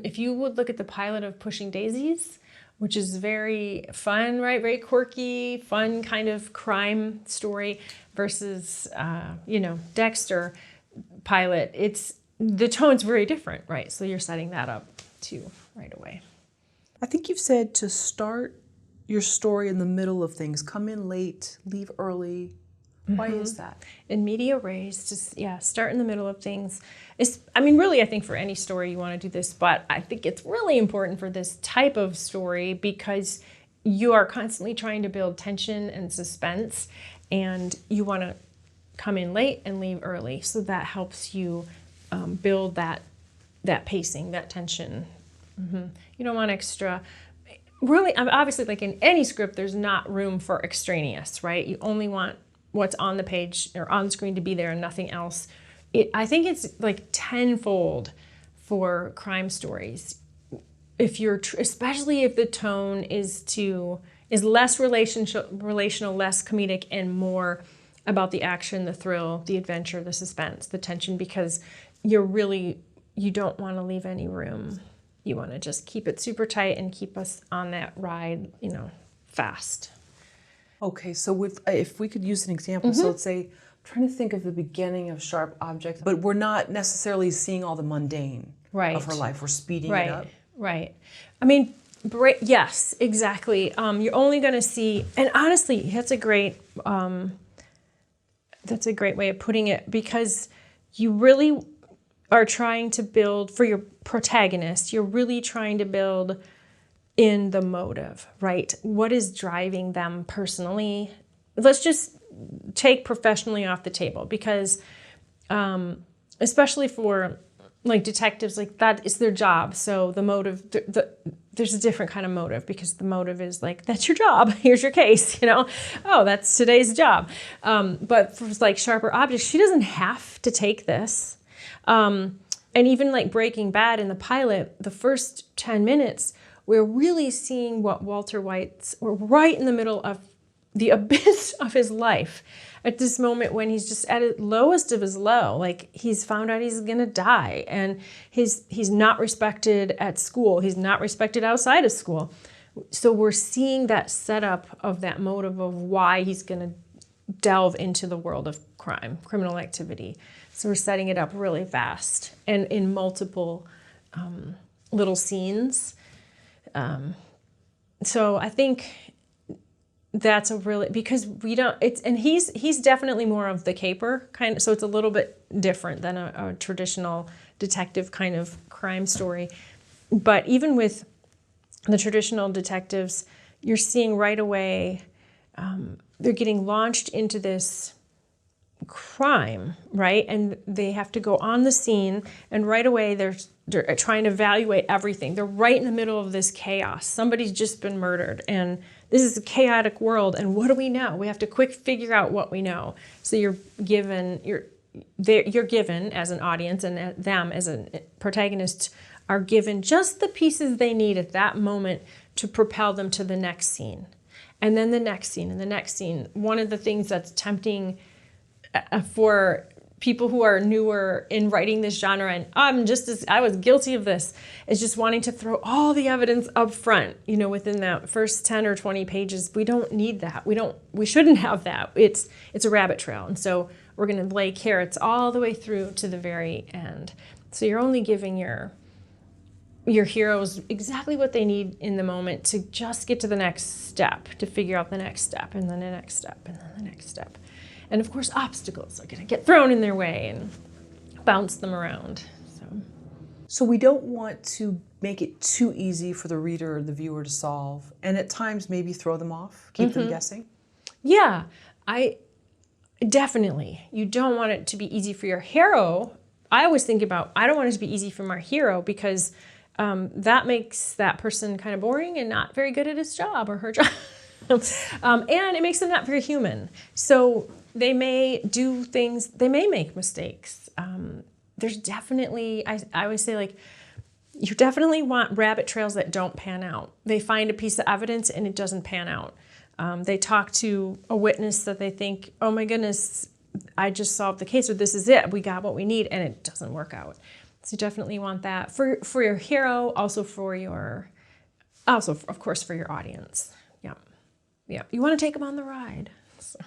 If you would look at the pilot of Pushing Daisies, which is very fun, right? Very quirky, fun kind of crime story versus, Dexter pilot. The tone's very different, right? So you're setting that up too right away. I think you've said to start your story in the middle of things. Come in late, leave early. Why is that? In media res, just start in the middle of things. Really, I think for any story you want to do this, but I think it's really important for this type of story because you are constantly trying to build tension and suspense, and you want to come in late and leave early. So that helps you build that pacing, that tension. You don't want extra. Really, obviously, like in any script, there's not room for extraneous, right? You only want what's on the page or on the screen to be there and nothing else. I think it's like tenfold for crime stories. Especially if the tone is less relational, less comedic, and more about the action, the thrill, the adventure, the suspense, the tension, because you don't want to leave any room. You want to just keep it super tight and keep us on that ride, fast. Okay, so if we could use an example, so let's say, I'm trying to think of the beginning of Sharp Objects, but we're not necessarily seeing all the mundane of her life. We're speeding it up. Right. Yes, exactly. You're only going to see, and honestly, that's a great way of putting it, because you really are trying to build, for your protagonist, you're really trying to build in the motive, right? What is driving them personally? Let's just take professionally off the table, because especially for like detectives, like that is their job. So the motive, there's a different kind of motive, because the motive is like, that's your job. Here's your case, Oh, that's today's job. But for like Sharper Objects, she doesn't have to take this. And even like Breaking Bad in the pilot, the first 10 minutes, we're really seeing what Walter White's, we're right in the middle of the abyss of his life at this moment when he's just at the lowest of his low. Like, he's found out he's gonna die, and he's not respected at school. He's not respected outside of school. So we're seeing that setup of that motive of why he's gonna delve into the world of crime, criminal activity. So we're setting it up really fast and in multiple little scenes. So I think that's a really, because we don't, it's, and he's definitely more of the caper kind of, so it's a little bit different than a traditional detective kind of crime story. But even with the traditional detectives, you're seeing right away, they're getting launched into this crime, right? And they have to go on the scene, and right away they're trying to evaluate everything. They're right in the middle of this chaos. Somebody's just been murdered, and this is a chaotic world, and what do we know? We have to quick figure out what we know. So you're given as an audience, and them as a protagonist are given just the pieces they need at that moment to propel them to the next scene. And then the next scene and the next scene. One of the things that's tempting for people who are newer in writing this genre, and I was guilty of this, is just wanting to throw all the evidence up front, within that first 10 or 20 pages. We don't need that. We shouldn't have that. It's a rabbit trail. And so we're going to lay carrots all the way through to the very end. So you're only giving your heroes exactly what they need in the moment to just get to the next step, to figure out the next step, and then the next step, and then the next step. And of course, obstacles are going to get thrown in their way and bounce them around. So we don't want to make it too easy for the reader or the viewer to solve, and at times maybe throw them off, keep them guessing. Yeah, definitely. You don't want it to be easy for your hero. I always think about, I don't want it to be easy for my hero, because that makes that person kind of boring and not very good at his job or her job. And it makes them not very human. So they may do things, they may make mistakes. There's definitely, I always say, like, you definitely want rabbit trails that don't pan out. They find a piece of evidence and it doesn't pan out. They talk to a witness that they think, oh my goodness, I just solved the case, or this is it, we got what we need, and it doesn't work out. So you definitely want that for your hero, also of course for your audience. Yeah, you want to take them on the ride. So.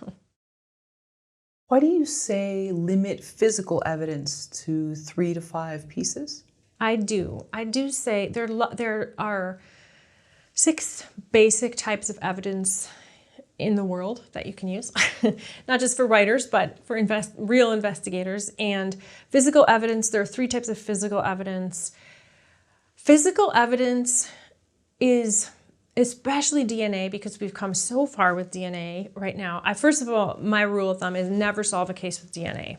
Why do you say limit physical evidence to 3 to 5 pieces? I do say there are 6 basic types of evidence in the world that you can use, not just for writers, but for real investigators. And physical evidence, there are 3 types of physical evidence. Physical evidence is especially DNA, because we've come so far with DNA right now. First of all, my rule of thumb is never solve a case with DNA.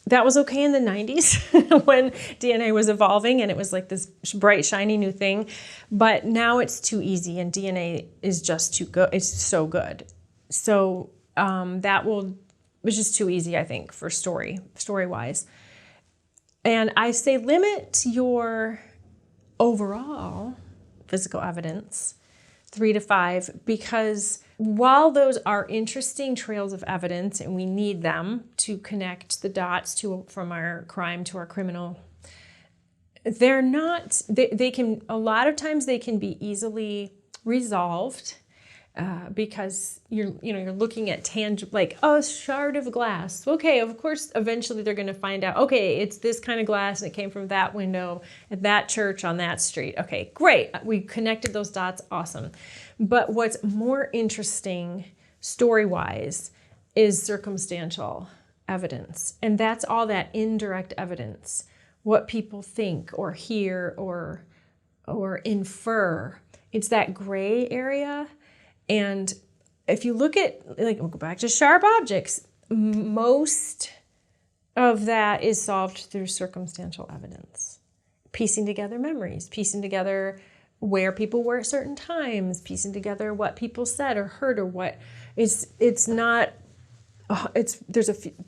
That was okay in the 90s when DNA was evolving and it was like this bright, shiny new thing. But now it's too easy, and DNA is just too good. It's so good. So it's just too easy, I think, for story-wise. And I say limit your overall physical evidence 3 to 5, because while those are interesting trails of evidence and we need them to connect the dots from our crime to our criminal, they're not, they can, a lot of times they can be easily resolved because you're looking at tangible, like, oh, a shard of glass. Okay, of course, eventually they're going to find out, okay, it's this kind of glass and it came from that window at that church on that street. Okay, great. We connected those dots. Awesome. But what's more interesting story-wise is circumstantial evidence. And that's all that indirect evidence, what people think or hear or infer. It's that gray area. And if you look at, like, we'll go back to sharp objects, most of that is solved through circumstantial evidence. Piecing together memories, piecing together where people were at certain times, piecing together what people said or heard or what.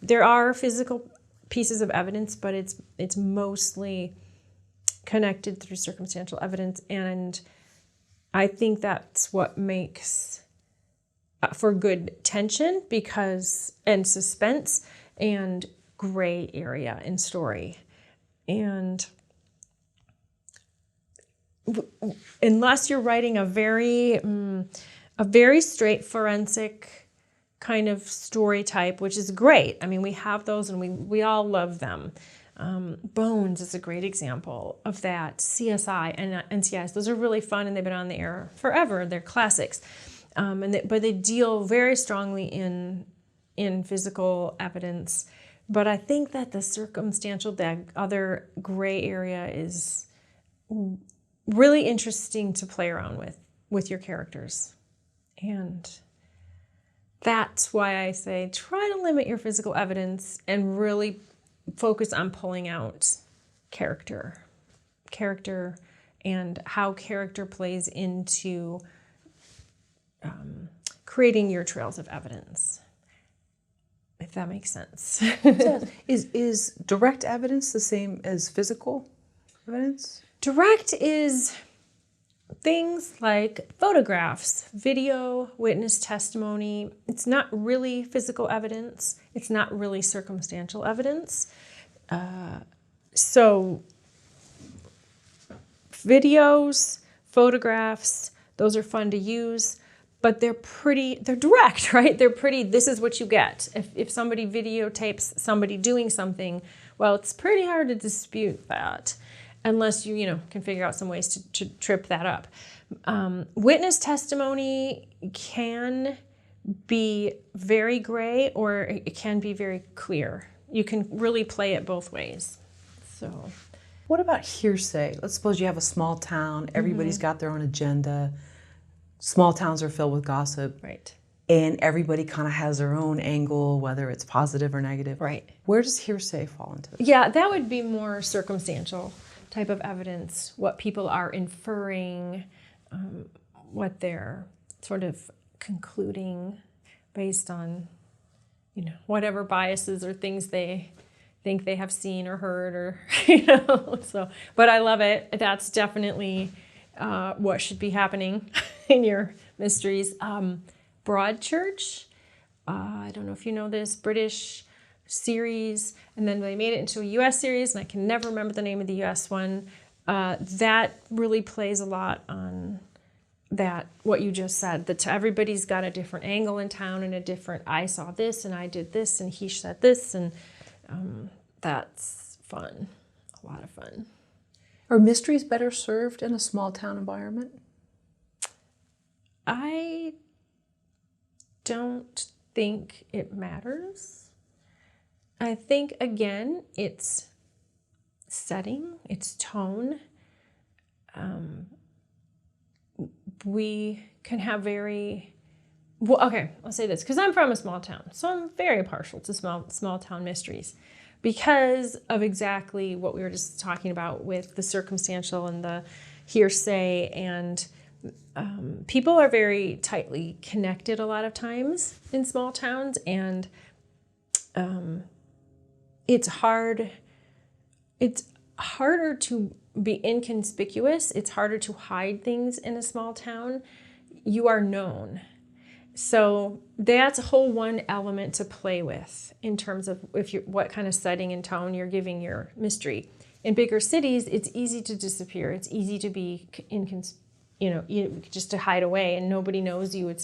There are physical pieces of evidence, but it's mostly connected through circumstantial evidence, and I think that's what makes for good tension and suspense and gray area in story. And unless you're writing a very straight forensic kind of story type, which is great. I mean, we have those and we all love them. Bones is a great example of that. CSI and NCIS, those are really fun and they've been on the air forever. They're classics. But they deal very strongly in physical evidence. But I think that the circumstantial, that other gray area is really interesting to play around with your characters. And that's why I say try to limit your physical evidence and really focus on pulling out character and how character plays into creating your trails of evidence, if that makes sense. Is direct evidence the same as physical evidence? Direct is things like photographs, video, witness testimony. It's not really physical evidence. It's not really circumstantial evidence. So videos, photographs, those are fun to use, but they're direct, right? This is what you get. If somebody videotapes somebody doing something, well, it's pretty hard to dispute that unless you can figure out some ways to trip that up. Witness testimony can be very gray or it can be very clear. You can really play it both ways. So, what about hearsay? Let's suppose you have a small town, everybody's got their own agenda. Small towns are filled with gossip. Right. And everybody kind of has their own angle, whether it's positive or negative. Right. Where does hearsay fall into it? Yeah, that would be more circumstantial type of evidence, what people are inferring, what they're sort of concluding based on, whatever biases or things they think they have seen or heard or, so, but I love it. That's definitely what should be happening in your mysteries. Broadchurch, I don't know if you know this, British series, and then they made it into a US series, and I can never remember the name of the US one. That really plays a lot on that, what you just said, that everybody's got a different angle in town and a different, I saw this and I did this and he said this, and that's fun, a lot of fun. Are mysteries better served in a small town environment? I don't think it matters. I think, again, it's setting, it's tone. We can have I'll say this, because I'm from a small town, so I'm very partial to small town mysteries because of exactly what we were just talking about with the circumstantial and the hearsay, and people are very tightly connected a lot of times in small towns, and it's harder to be inconspicuous. It's harder to hide things in a small town. You are known. So that's a whole one element to play with in terms of what kind of setting and tone you're giving your mystery. In bigger cities, it's easy to disappear. It's easy to be just to hide away and nobody knows you.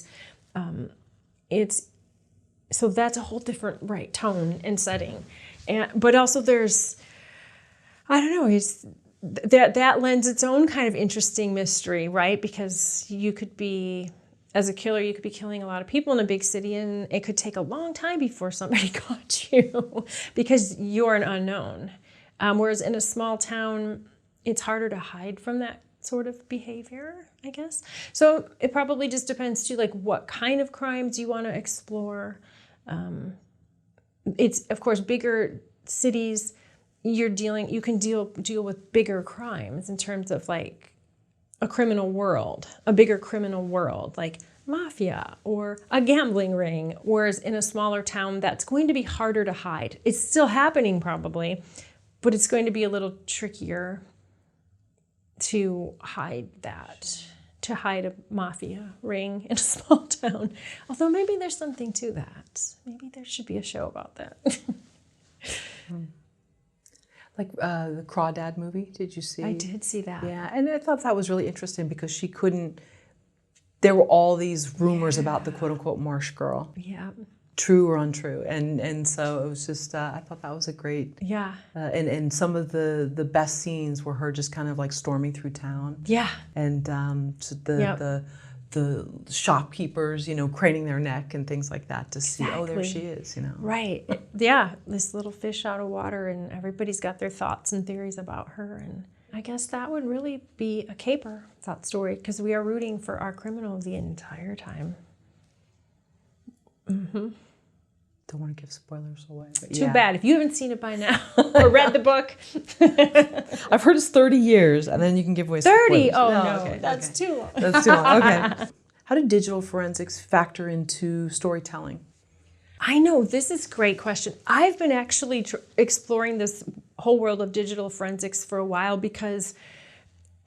So that's a whole different tone and setting. But also there's, I don't know, that lends its own kind of interesting mystery, right? Because as a killer, you could be killing a lot of people in a big city, and it could take a long time before somebody caught you because you're an unknown. Whereas in a small town, it's harder to hide from that sort of behavior, I guess. So it probably just depends too, like what kind of crimes you want to explore. It's, of course, bigger cities, you can deal with bigger crimes in terms of like a bigger criminal world, like mafia or a gambling ring, whereas in a smaller town, that's going to be harder to hide. It's still happening probably, but it's going to be a little trickier to hide that to hide a mafia ring in a small town. Although maybe there's something to that. Maybe there should be a show about that. Like the Crawdad movie, did you see? I did see that. Yeah, and I thought that was really interesting because she couldn't, there were all these rumors about the quote-unquote Marsh girl, Yeah. true or untrue, and so it was just, I thought that was a great, Yeah. and some of the best scenes were her just kind of like storming through town, Yeah. and so the shopkeepers, you know, craning their neck and things like that to see, oh, there she is, you know. Right. Yeah. This little fish out of water, and everybody's got their thoughts and theories about her. And I guess that would really be a caper, that story, because we are rooting for our criminal the entire time. Mm-hmm. Don't want to give spoilers away. But Too bad. If you haven't seen it by now or read the book. I've heard it's 30 years, and then you can give away 30? spoilers. Oh, no. Okay, That's okay. too long. That's too long. Okay. How do digital forensics factor into storytelling? I know, this is a great question. I've been actually exploring this whole world of digital forensics for a while because,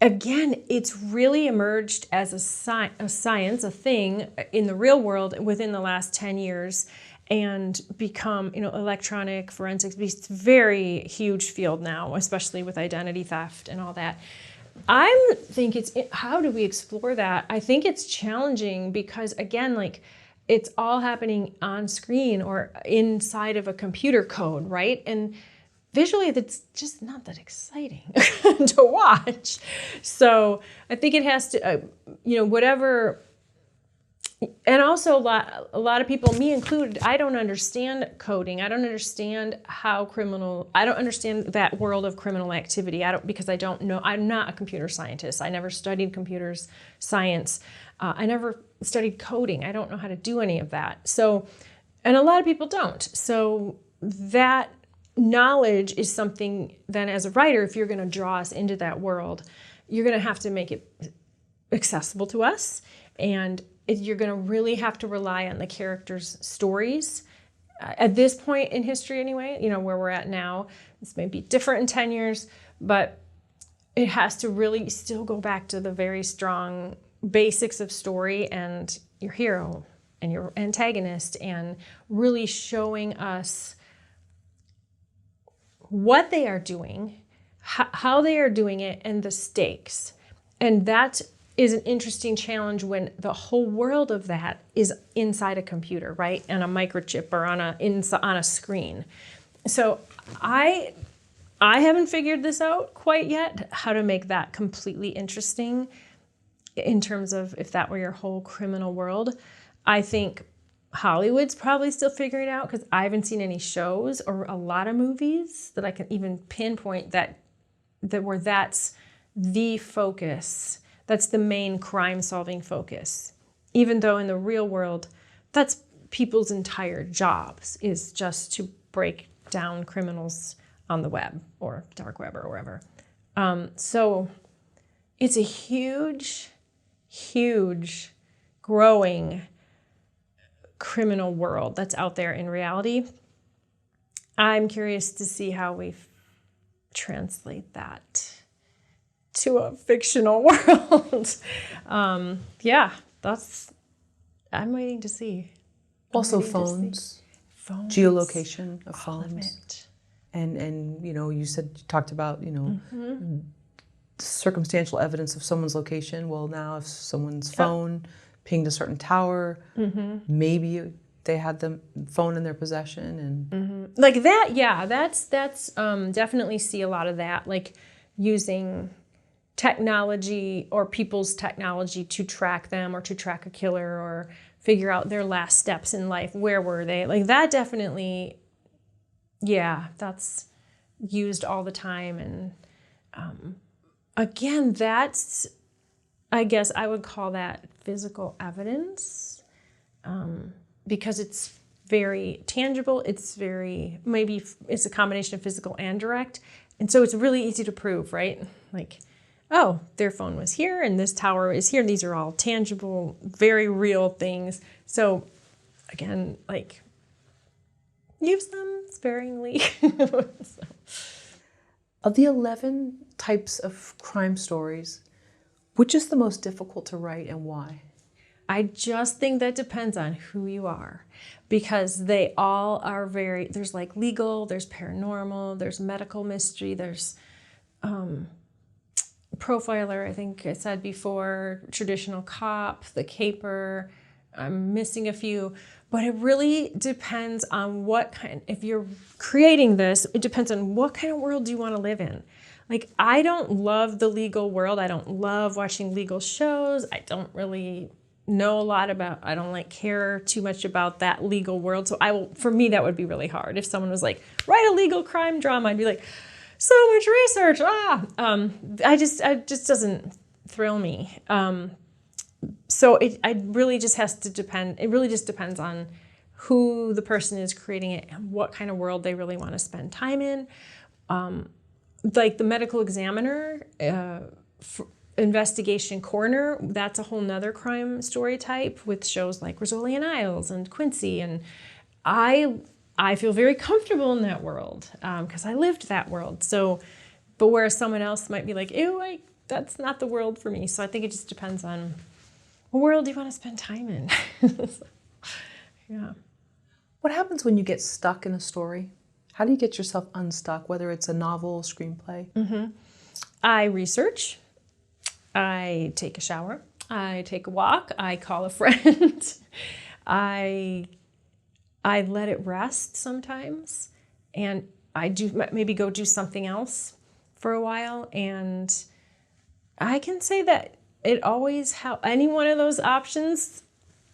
again, it's really emerged as a science, a thing in the real world within the last 10 years and become, you know, electronic forensics. It's a very huge field now, especially with identity theft and all that. I think how do we explore that? I think it's challenging because, again, like, it's all happening on screen or inside of a computer code, right? And visually, that's just not that exciting to watch. So I think it has to, you know, whatever. And also a lot of people, me included, I don't understand coding. I don't understand I don't understand that world of criminal activity. Because I don't know, I'm not a computer scientist. I never studied computers science. I never studied coding. I don't know how to do any of that. So, and a lot of people don't. So that knowledge is something then as a writer, if you're going to draw us into that world, you're going to have to make it accessible to us. And you're going to really have to rely on the characters' stories. At this point in history anyway, you know, where we're at now, this may be different in 10 years, but it has to really still go back to the very strong basics of story and your hero and your antagonist and really showing us what they are doing, how they are doing it, and the stakes. And that is an interesting challenge when the whole world of that is inside a computer, right? And a microchip or on a screen. So I haven't figured this out quite yet, how to make that completely interesting in terms of if that were your whole criminal world. I think Hollywood's probably still figuring it out because I haven't seen any shows or a lot of movies that I can even pinpoint that where that's the focus. That's the main crime-solving focus. Even though in the real world, that's people's entire jobs is just to break down criminals on the web or dark web or wherever. So it's a huge, huge, growing criminal world that's out there in reality. I'm curious to see how we translate that to a fictional world. I'm waiting to see. Also phones, geolocation of phones. And you know, you talked about, you know, circumstantial evidence of someone's location. Well, now if someone's phone pinged a certain tower, maybe they had the phone in their possession and like that. Yeah, that's definitely see a lot of that, like using technology or people's technology to track them or to track a killer or figure out their last steps in life. Where were they? Like that definitely, yeah, that's used all the time. And again, that's, I guess I would call that physical evidence because it's very tangible. It's maybe it's a combination of physical and direct. And so it's really easy to prove, right? Like, oh, their phone was here and this tower is here. These are all tangible, very real things. So again, like, use them sparingly. Of the 11 types of crime stories, Which is the most difficult to write and why? I just think that depends on who you are, because they all are there's like legal, there's paranormal, there's medical mystery, there's profiler, I think I said before, traditional cop, the caper. I'm missing a few, but it really depends on if you're creating this, it depends on what kind of world do you want to live in. Like, I don't love the legal world. I don't love watching legal shows. I don't really know a lot I don't care too much about that legal world. So for me, that would be really hard. If someone was like, write a legal crime drama, I'd be like, so much research. It just doesn't thrill me. So it really just has to depend. It really just depends on who the person is creating it and what kind of world they really want to spend time in. Like the medical examiner, investigation coroner, that's a whole nother crime story type with shows like Rizzoli and Isles and Quincy. And I feel very comfortable in that world because I lived that world. So, but whereas someone else might be like, ew, that's not the world for me. So I think it just depends on what world do you want to spend time in. Yeah. What happens when you get stuck in a story? How do you get yourself unstuck, whether it's a novel, screenplay? Mm-hmm. I research. I take a shower. I take a walk. I call a friend. I let it rest sometimes. And I do maybe go do something else for a while. And I can say that it always, any one of those options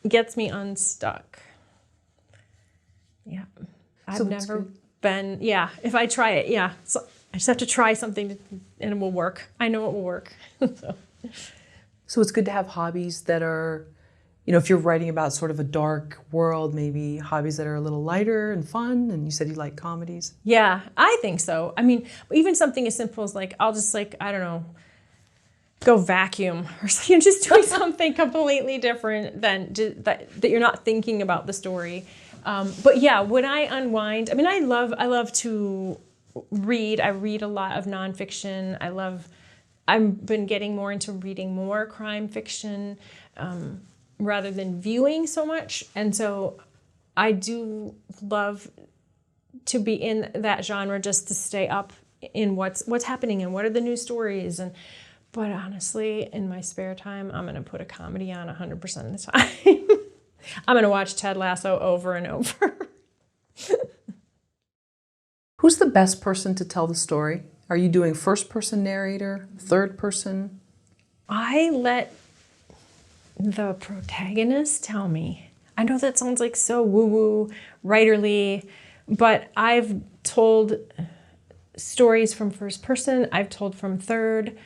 gets me unstuck. Yeah. I've never been, if I try it, So I just have to try something and it will work. I know it will work. So it's good to have hobbies that are, if you're writing about sort of a dark world, maybe hobbies that are a little lighter and fun. And you said you like comedies. Yeah, I think so. I mean, even something as simple as like, I'll just I don't know, go vacuum or something, just doing something completely different than that you're not thinking about the story. But yeah, when I unwind, I mean, I love to read. I read a lot of nonfiction. I've been getting more into reading more crime fiction rather than viewing so much. And so I do love to be in that genre just to stay up in what's happening and what are the new stories. But honestly, in my spare time, I'm going to put a comedy on 100% of the time. I'm going to watch Ted Lasso over and over. Who's the best person to tell the story? Are you doing first-person narrator, third-person? I let the protagonist tell me. I know that sounds like so woo-woo, writerly, but I've told stories from first person. I've told from third.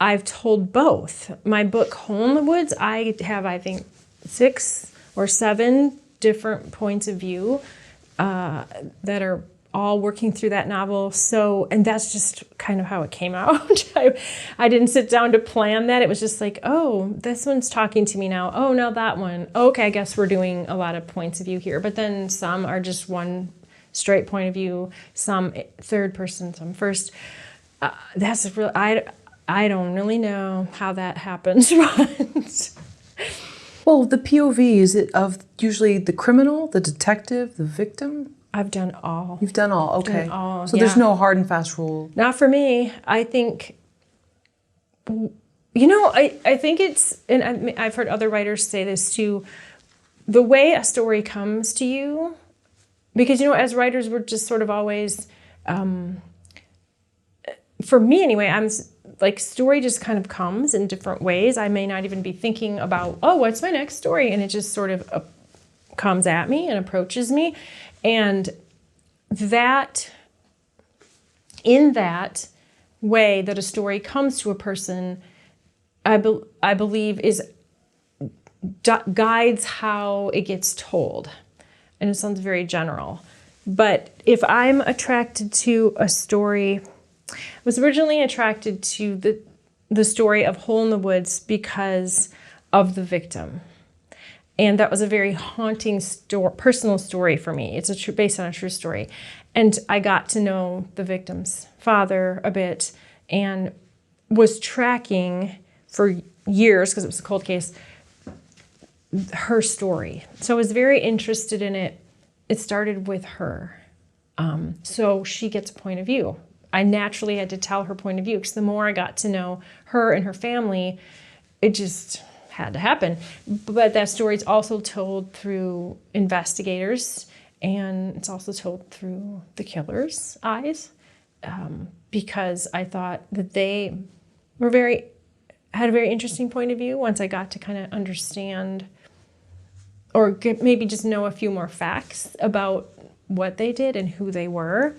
I've told both. My book, Hole in the Woods, I have, I think, 6 or 7 different points of view that are all working through that novel. And that's just kind of how it came out. I didn't sit down to plan that. It was just like, oh, this one's talking to me now. Oh, now that one. Okay, I guess we're doing a lot of points of view here. But then some are just one straight point of view, some third person, some first. That's real. I don't really know how that happens, but... Well, the POV, is it of usually the criminal, the detective, the victim? I've done all. You've done all, okay. Done all, so there's no hard and fast rule. Not for me. I think, I think it's, and I've heard other writers say this too, the way a story comes to you, because, as writers, we're just sort of always, for me anyway, I'm like, story just kind of comes in different ways. I may not even be thinking about, oh, what's my next story? And it just sort of comes at me and approaches me. And in that way that a story comes to a person, I believe guides how it gets told. And it sounds very general. But if I'm attracted to a story, I was originally attracted to the story of Hole in the Woods because of the victim. And that was a very haunting personal story for me. It's based on a true story. And I got to know the victim's father a bit and was tracking for years, because it was a cold case, her story. So I was very interested in it. It started with her. So she gets a point of view. I naturally had to tell her point of view, because the more I got to know her and her family, it just had to happen. But that story is also told through investigators, and it's also told through the killer's eyes, because I thought that they had a very interesting point of view once I got to kind of understand, or maybe just know a few more facts about what they did and who they were.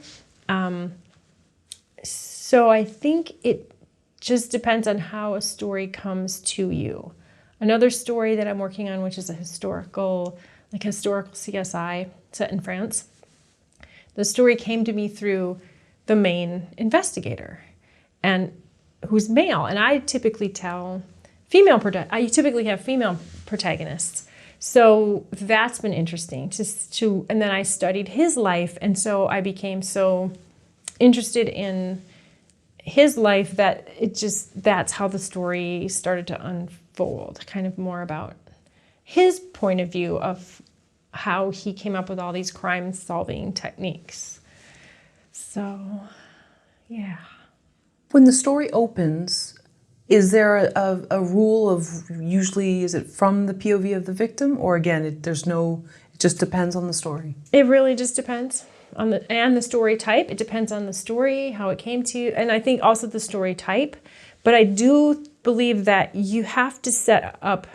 So I think it just depends on how a story comes to you. Another story that I'm working on, which is a historical CSI set in France. The story came to me through the main investigator, and who's male. And I typically have female protagonists. So that's been interesting and then I studied his life. And so I became so interested in his life that that's how the story started to unfold, kind of more about his point of view of how he came up with all these crime-solving techniques. So, yeah. When the story opens, is there a rule of, usually, is it from the POV of the victim? Or again, it just depends on the story? It really just depends on the story type. It depends on the story, how it came to you, and I think also the story type. But I do believe that you have to set up,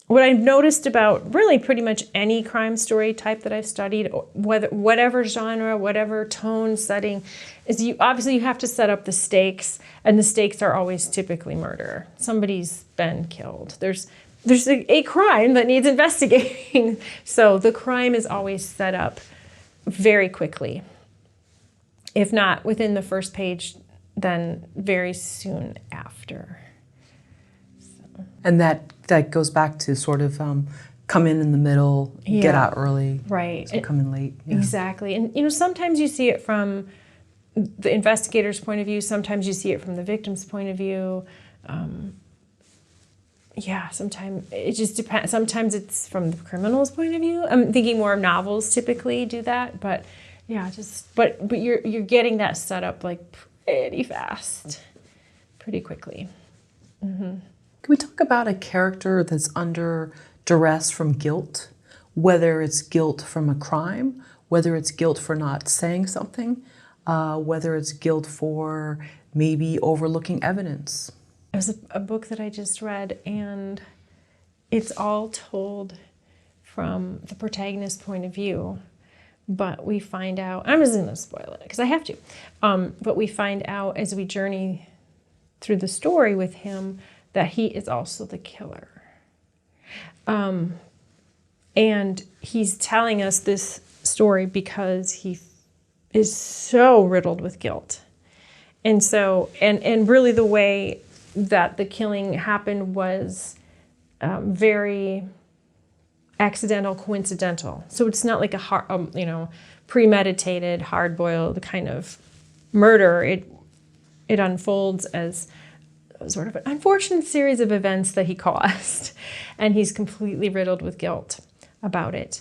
what I've noticed about really pretty much any crime story type that I've studied, whatever genre, whatever tone setting, is you have to set up the stakes, and the stakes are always typically murder. Somebody's been killed. There's a crime that needs investigating. So the crime is always set up very quickly. If not within the first page, then very soon after. So. And that goes back to sort of come in the middle, get out early. Right. So come in late. Yeah. Exactly. And sometimes you see it from the investigator's point of view. Sometimes you see it from the victim's point of view. Sometimes it just depends. Sometimes it's from the criminal's point of view. I'm thinking more of novels typically do that, but but you're getting that set up like pretty fast, pretty quickly. Mm-hmm. Can we talk about a character that's under duress from guilt, whether it's guilt from a crime, whether it's guilt for not saying something, whether it's guilt for maybe overlooking evidence? It was a book that I just read, and it's all told from the protagonist's point of view. But we find out, I'm just going to spoil it because I have to, but we find out as we journey through the story with him that he is also the killer. And he's telling us this story because he is so riddled with guilt. And so, and really the way that the killing happened was very accidental, coincidental. So it's not like a premeditated, hard-boiled kind of murder. It unfolds as sort of an unfortunate series of events that he caused, and he's completely riddled with guilt about it.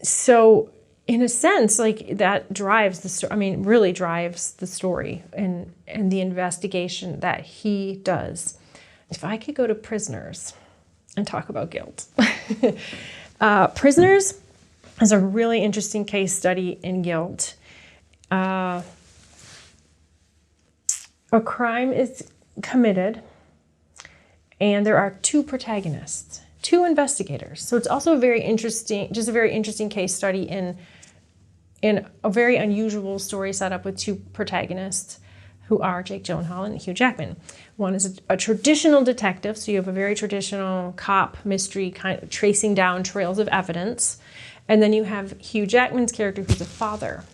So in a sense, like that drives the story. I mean, really drives the story and the investigation that he does. If I could go to Prisoners and talk about guilt. Prisoners is a really interesting case study in guilt. A crime is committed, and there are two protagonists, two investigators. So it's also a very interesting case study in a very unusual story set up with two protagonists who are Jake Gyllenhaal and Hugh Jackman. One is a traditional detective, so you have a very traditional cop mystery kind of tracing down trails of evidence. And then you have Hugh Jackman's character who's a father,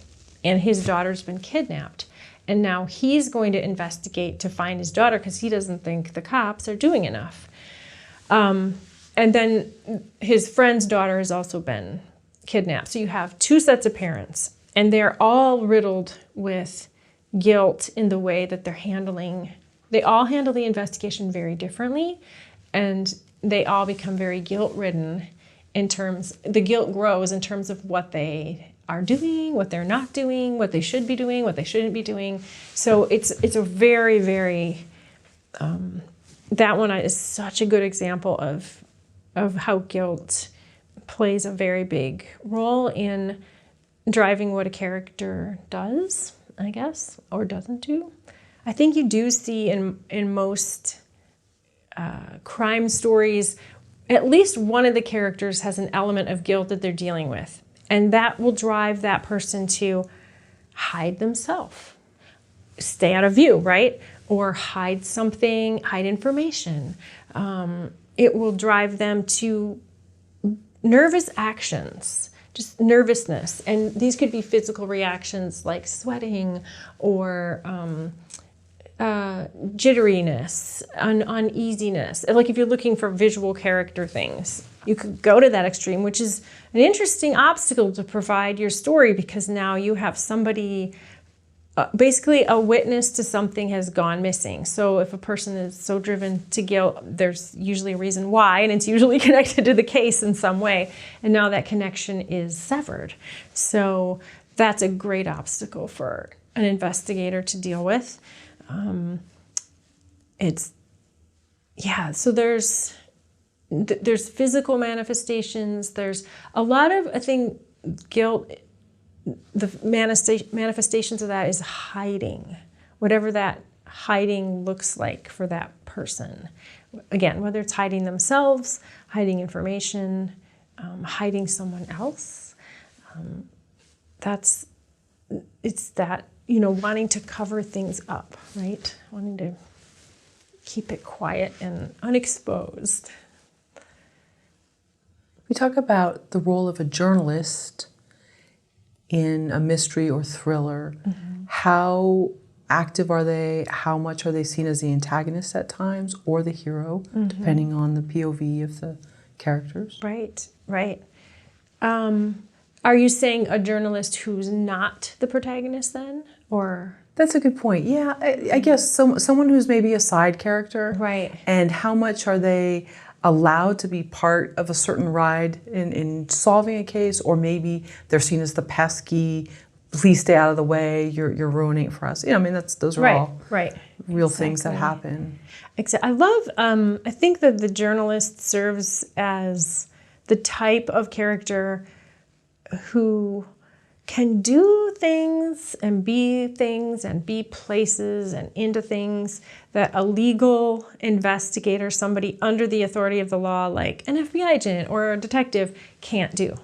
and his daughter's been kidnapped. And now he's going to investigate to find his daughter because he doesn't think the cops are doing enough. And then his friend's daughter has also been kidnapped. So you have two sets of parents, and they're all riddled with guilt in the way that they're handling They all handle the investigation very differently, and they all become very guilt-ridden the guilt grows in terms of what they are doing, what they're not doing, what they should be doing, what they shouldn't be doing. So it's a very, very, that one is such a good example of how guilt plays a very big role in driving what a character does, I guess, or doesn't do. I think you do see in most crime stories, at least one of the characters has an element of guilt that they're dealing with. And that will drive that person to hide themselves, stay out of view, right? Or hide something, hide information. It will drive them to nervous actions, just nervousness. And these could be physical reactions like sweating or jitteriness, uneasiness. Like if you're looking for visual character things, you could go to that extreme, which is an interesting obstacle to provide your story, because now you have somebody, basically a witness to something has gone missing. So if a person is so driven to guilt, there's usually a reason why, and it's usually connected to the case in some way. And now that connection is severed. So that's a great obstacle for an investigator to deal with. So there's physical manifestations. There's a lot of, I think, guilt, the manifestations of that is hiding, whatever that hiding looks like for that person. Again, whether it's hiding themselves, hiding information, hiding someone else. It's that, wanting to cover things up, right? Wanting to keep it quiet and unexposed. We talk about the role of a journalist in a mystery or thriller. Mm-hmm. How active are they? How much are they seen as the antagonist at times or the hero, mm-hmm. depending on the POV of the characters? Right. Are you saying a journalist who's not the protagonist then? Or that's a good point. Yeah, I guess someone who's maybe a side character. Right. And how much are they allowed to be part of a certain ride in solving a case, or maybe they're seen as the pesky, please stay out of the way, you're ruining it for us. Those are all real things that happen. I love, I think that the journalist serves as the type of character who can do things and be places and into things that a legal investigator, somebody under the authority of the law, like an FBI agent or a detective, can't do,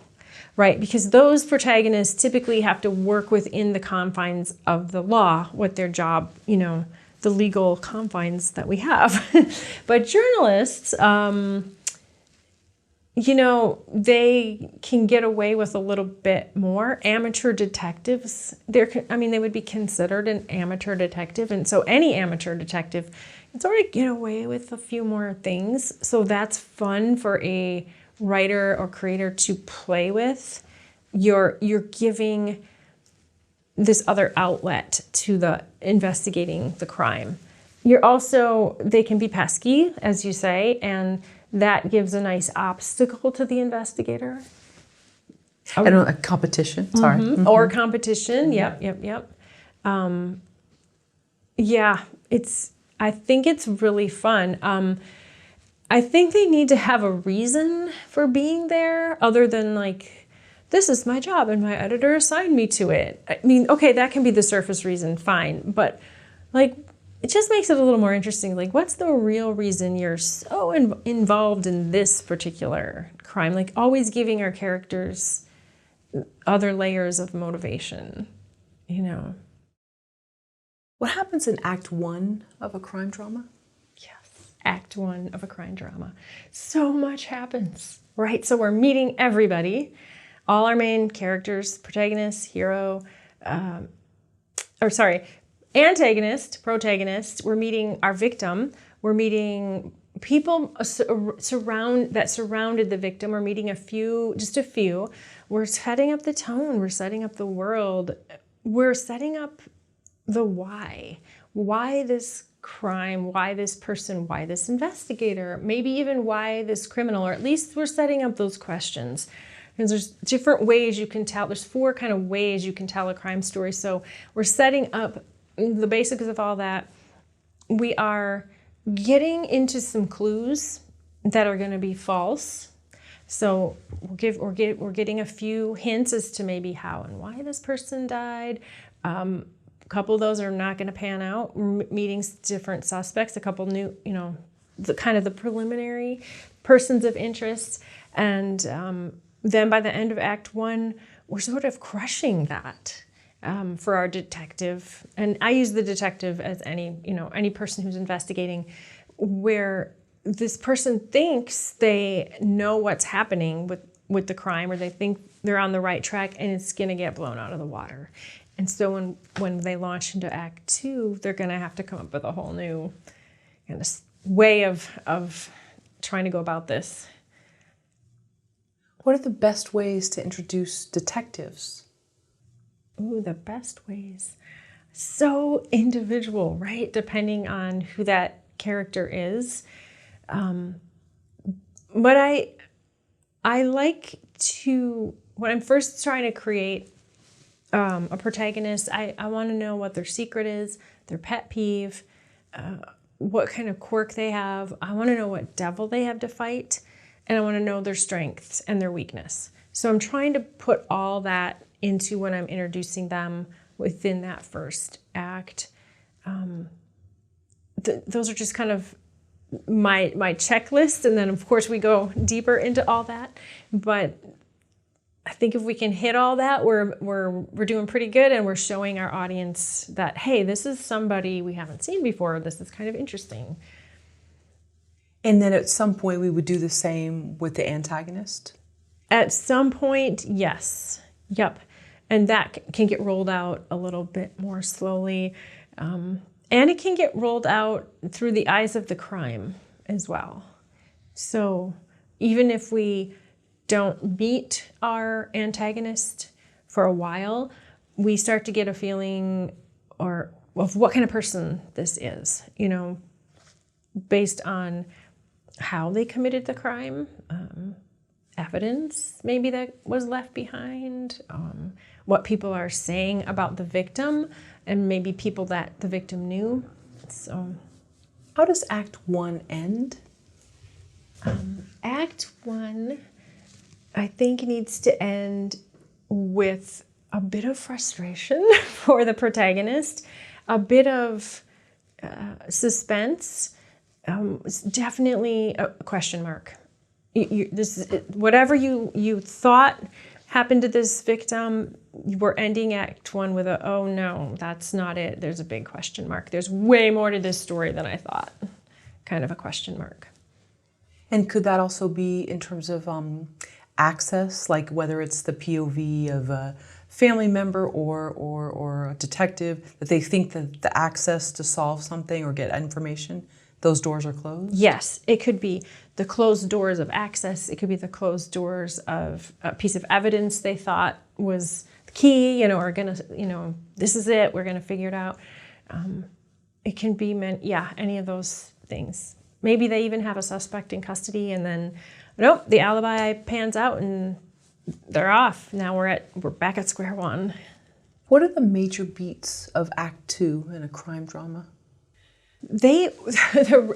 right? Because those protagonists typically have to work within the confines of the law with their job, the legal confines that we have. But journalists, they can get away with a little bit more. Amateur detectives, they would be considered an amateur detective. And so any amateur detective can sort of get away with a few more things. So that's fun for a writer or creator to play with. You're giving this other outlet to the investigating the crime. They can be pesky, as you say, and that gives a nice obstacle to the investigator. And a competition, sorry. Mm-hmm. Or competition, yep. I think it's really fun. I think they need to have a reason for being there other than like, this is my job and my editor assigned me to it. Okay, that can be the surface reason, fine. But like, it just makes it a little more interesting. Like, what's the real reason you're so involved in this particular crime? Like, always giving our characters other layers of motivation, What happens in Act 1 of a crime drama? Yes, Act 1 of a crime drama. So much happens, right? So we're meeting everybody, all our characters, protagonist, hero, antagonist, protagonist. We're meeting our victim. We're meeting people that surrounded the victim. We're meeting just a few. We're setting up the tone. We're setting up the world. We're setting up the why this crime, why this person, why this investigator, maybe even why this criminal, or at least we're setting up those questions. Because there's different ways you can tell. There's 4 kind of ways you can tell a crime story. So we're setting up the basics of all that. We are getting into some clues that are going to be false. So we're getting a few hints as to maybe how and why this person died. A couple of those are not going to pan out. We're meeting different suspects, a couple new, the kind of the preliminary persons of interest. And then by the end of Act 1, we're sort of crushing that for our detective. And I use the detective as any person who's investigating, where this person thinks they know what's happening with the crime, or they think they're on the right track, and it's going to get blown out of the water. And so when they launch into Act 2, they're going to have to come up with a whole new kind of way of trying to go about this. What are the best ways to introduce detectives? Ooh, the best ways. So individual, right? Depending on who that character is. But I like to, when I'm first trying to create a protagonist, I want to know what their secret is, their pet peeve, what kind of quirk they have. I want to know what devil they have to fight, and I want to know their strengths and their weakness. So I'm trying to put all that into when I'm introducing them within that first act. Those are just kind of my checklist, and then of course we go deeper into all that. But I think if we can hit all that, we're doing pretty good, and we're showing our audience that, hey, this is somebody we haven't seen before. This is kind of interesting. And then at some point we would do the same with the antagonist? At some point, yes. Yep. And that can get rolled out a little bit more slowly. And it can get rolled out through the eyes of the crime as well. So even if we don't meet our antagonist for a while, we start to get a feeling of what kind of person this is, based on how they committed the crime, evidence maybe that was left behind, what people are saying about the victim, and maybe people that the victim knew. So, how does Act 1 end? Act 1, I think, needs to end with a bit of frustration for the protagonist, a bit of suspense. It's definitely a question mark. Whatever you thought happened to this victim, we're ending Act 1 with oh no, that's not it. There's a big question mark. There's way more to this story than I thought. Kind of a question mark. And could that also be in terms of access, like whether it's the POV of a family member or a detective, that they think that the access to solve something or get information, those doors are closed? Yes, it could be the closed doors of access. It could be the closed doors of a piece of evidence they thought was key, or gonna, this is it, we're gonna figure it out. It can be any of those things. Maybe they even have a suspect in custody, and then, nope, the alibi pans out and they're off. Now we're back at square one. What are the major beats of Act 2 in a crime drama? They're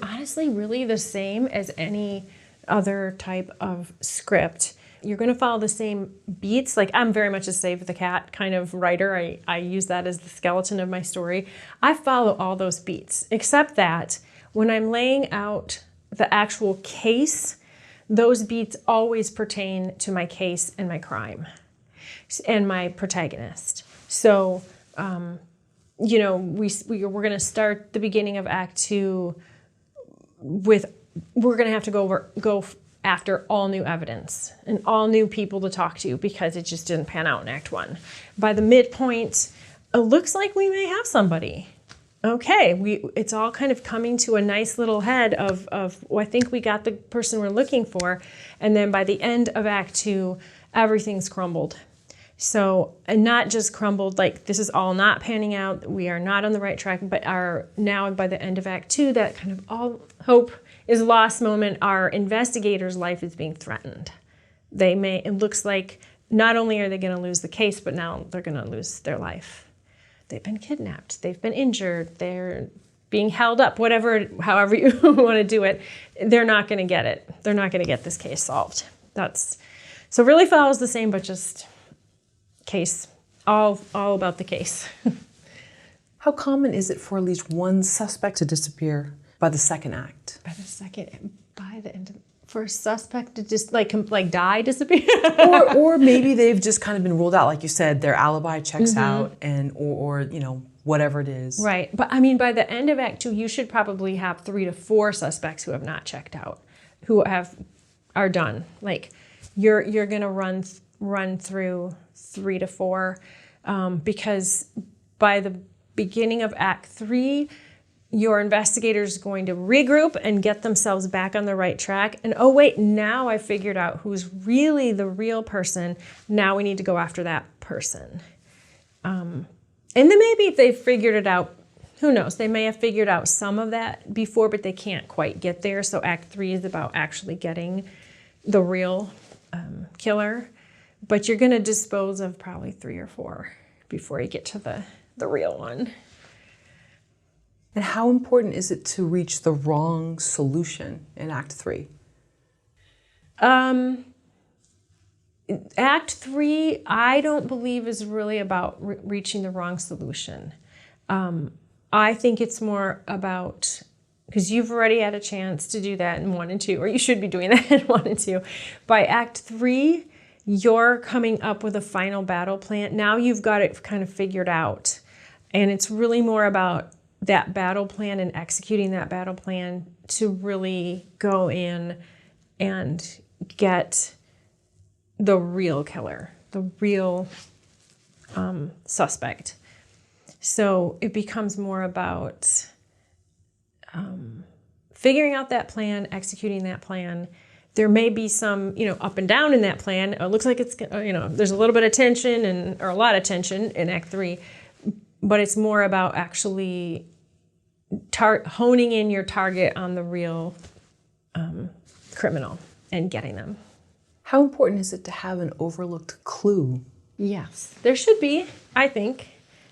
honestly really the same as any other type of script. You're going to follow the same beats. Like, I'm very much a save the cat kind of writer. I use that as the skeleton of my story. I follow all those beats, except that when I'm laying out the actual case, those beats always pertain to my case and my crime and my protagonist. So, we're going to start the beginning of Act 2 with, we're going to have to go after all new evidence and all new people to talk to, because it just didn't pan out in Act 1. By the midpoint, it looks like we may have somebody. Okay, it's all kind of coming to a nice little head of I think we got the person we're looking for. And then by the end of Act 2, everything's crumbled. So, and not just crumbled, like this is all not panning out, we are not on the right track, but are now by the end of Act 2, that kind of all hope is lost moment, our investigator's life is being threatened. It looks like not only are they going to lose the case, but now they're going to lose their life. They've been kidnapped, they've been injured, they're being held up, however you want to do it, they're not going to get it. They're not going to get this case solved. So really follows the same, but just case, all about the case. How common is it for at least one suspect to disappear by the second act? By the end, for a suspect to just like die, disappear? or maybe they've just kind of been ruled out, like you said, their alibi checks out, and or whatever it is. Right, but I mean, by the end of Act 2, you should probably have 3 to 4 suspects who have not checked out, who are done. Like you're gonna run through 3 to 4, because by the beginning of Act 3, your investigator's going to regroup and get themselves back on the right track. And oh wait, now I figured out who's really the real person. Now we need to go after that person. And then maybe if they figured it out, who knows? They may have figured out some of that before, but they can't quite get there. So Act 3 is about actually getting the real killer. But you're going to dispose of probably 3 or 4 before you get to the real one. And how important is it to reach the wrong solution in Act 3? Act 3, I don't believe is really about reaching the wrong solution. I think it's more about, because you've already had a chance to do that in 1 and 2, or you should be doing that in 1 and 2. By Act 3, you're coming up with a final battle plan. Now you've got it kind of figured out. And it's really more about that battle plan and executing that battle plan to really go in and get the real killer, the real suspect. So it becomes more about figuring out that plan, executing that plan. There may be some, up and down in that plan. It looks like it's, there's a little bit of tension or a lot of tension in Act 3, but it's more about actually honing in your target on the real criminal and getting them. How important is it to have an overlooked clue? Yes, there should be, I think,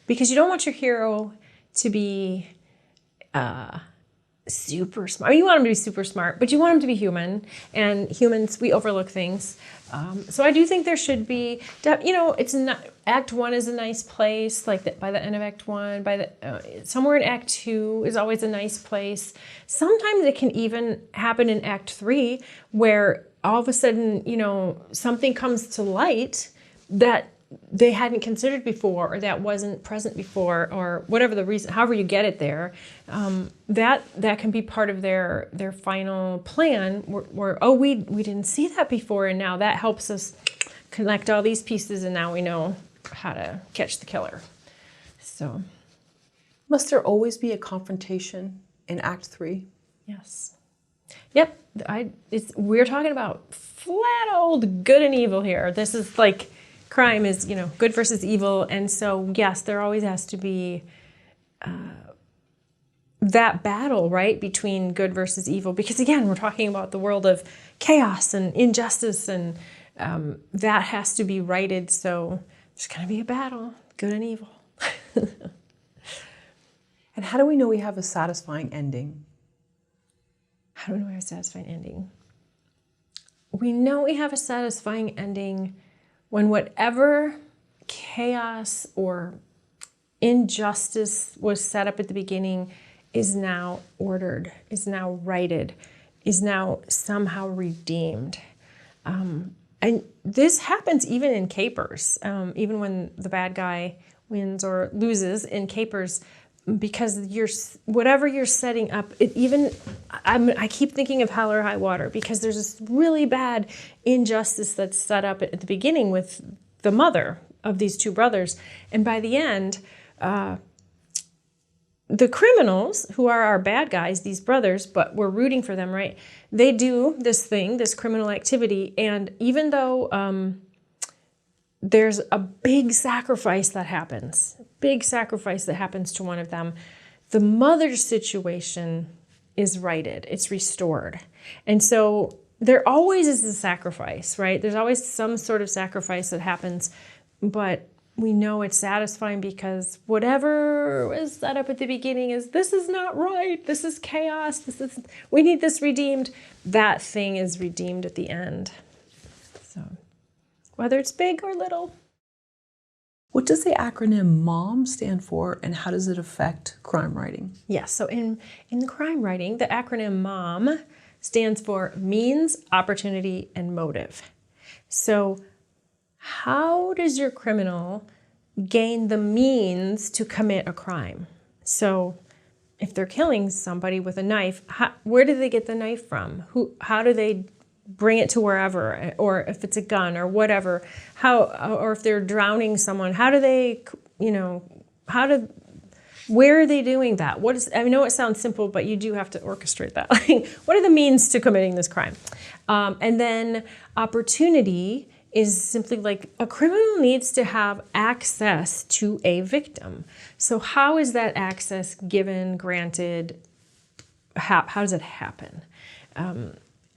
because you don't want your hero to be super smart. You want him to be super smart, but you want him to be human. And humans, we overlook things. So I do think there should be, it's not, Act 1 is a nice place, like that by the end of Act 1, somewhere in Act 2 is always a nice place. Sometimes it can even happen in Act 3 where all of a sudden, something comes to light that they hadn't considered before, or that wasn't present before, or whatever the reason, however you get it there, that can be part of their final plan where we didn't see that before, and now that helps us connect all these pieces, and now we know how to catch the killer. So, must there always be a confrontation in Act 3? Yes. Yep. We're talking about flat old good and evil here. This is like crime is, good versus evil. And so, yes, there always has to be that battle, right, between good versus evil. Because, again, we're talking about the world of chaos and injustice, and that has to be righted. So there's going to be a battle, good and evil. And how do we know we have a satisfying ending? How do we know we have a satisfying ending? We know we have a satisfying ending when whatever chaos or injustice was set up at the beginning is now ordered, is now righted, is now somehow redeemed. And this happens even in capers, even when the bad guy wins or loses in capers, because whatever you're setting up, I keep thinking of Hell or High Water, because there's this really bad injustice that's set up at the beginning with the mother of these 2 brothers. And by the end, the criminals, who are our bad guys, these brothers, but we're rooting for them, right? They do this thing, this criminal activity, and even though there's a big sacrifice that happens, to one of them. The mother's situation is righted, it's restored. And so there always is a sacrifice, right? There's always some sort of sacrifice that happens, but we know it's satisfying because whatever was set up at the beginning is, this is not right, this is chaos, we need this redeemed. That thing is redeemed at the end. So whether it's big or little. What does the acronym MOM stand for, and how does it affect crime writing? Yes, so in the crime writing, the acronym MOM stands for means, opportunity, and motive. So how does your criminal gain the means to commit a crime? So if they're killing somebody with a knife, where do they get the knife from? How do they bring it to wherever? Or if it's a gun or whatever, or if they're drowning someone, how do they, where are they doing that? I know it sounds simple, but you do have to orchestrate that. What are the means to committing this crime? And then opportunity is simply like a criminal needs to have access to a victim. So how is that access given, granted? How does it happen?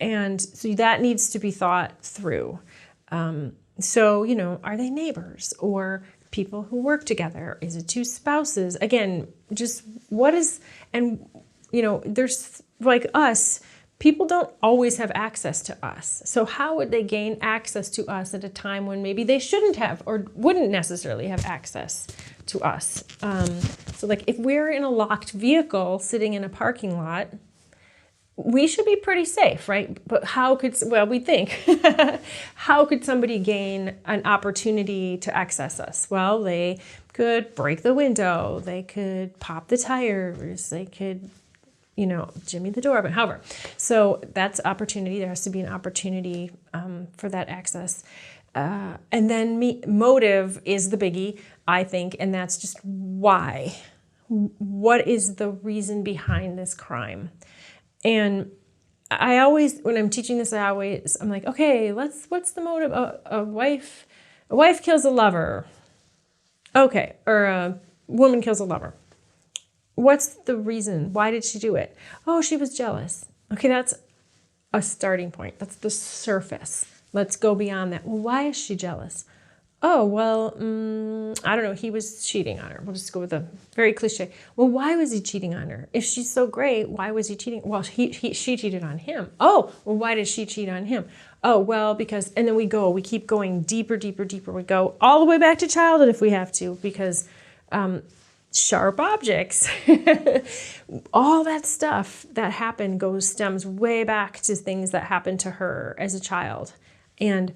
And so that needs to be thought through. So, are they neighbors or people who work together? Is it two spouses? Again, just what is, and, there's like us, people don't always have access to us. So how would they gain access to us at a time when maybe they shouldn't have or wouldn't necessarily have access to us? So like if we're in a locked vehicle sitting in a parking lot, we should be pretty safe, right? But we think, how could somebody gain an opportunity to access us? Well, they could break the window, they could pop the tires, they could, jimmy the door, but however. So that's opportunity. There has to be an opportunity for that access. And then motive is the biggie, I think, and that's just why. What is the reason behind this crime? And I always, when I'm teaching this, I'm like, okay, what's the motive? A wife kills a lover. Okay, or a woman kills a lover. What's the reason? Why did she do it? Oh, she was jealous. Okay, that's a starting point. That's the surface. Let's go beyond that. Well, why is she jealous? Oh, well, I don't know. He was cheating on her. We'll just go with a very cliche. Well, why was he cheating on her? If she's so great, why was he cheating? Well, she cheated on him. Oh, well, why did she cheat on him? Oh, well, because, and then we keep going deeper, deeper, deeper. We go all the way back to childhood if we have to, because sharp objects, all that stuff that happened stems way back to things that happened to her as a child. And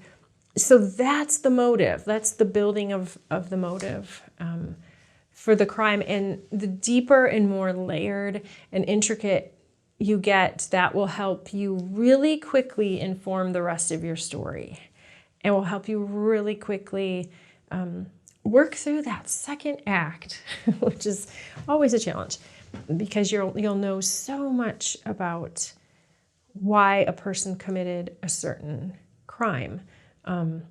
so that's the motive. That's the building of the motive for the crime. And the deeper and more layered and intricate you get, that will help you really quickly inform the rest of your story. And will help you really quickly work through that second act, which is always a challenge, because you'll know so much about why a person committed a certain crime. And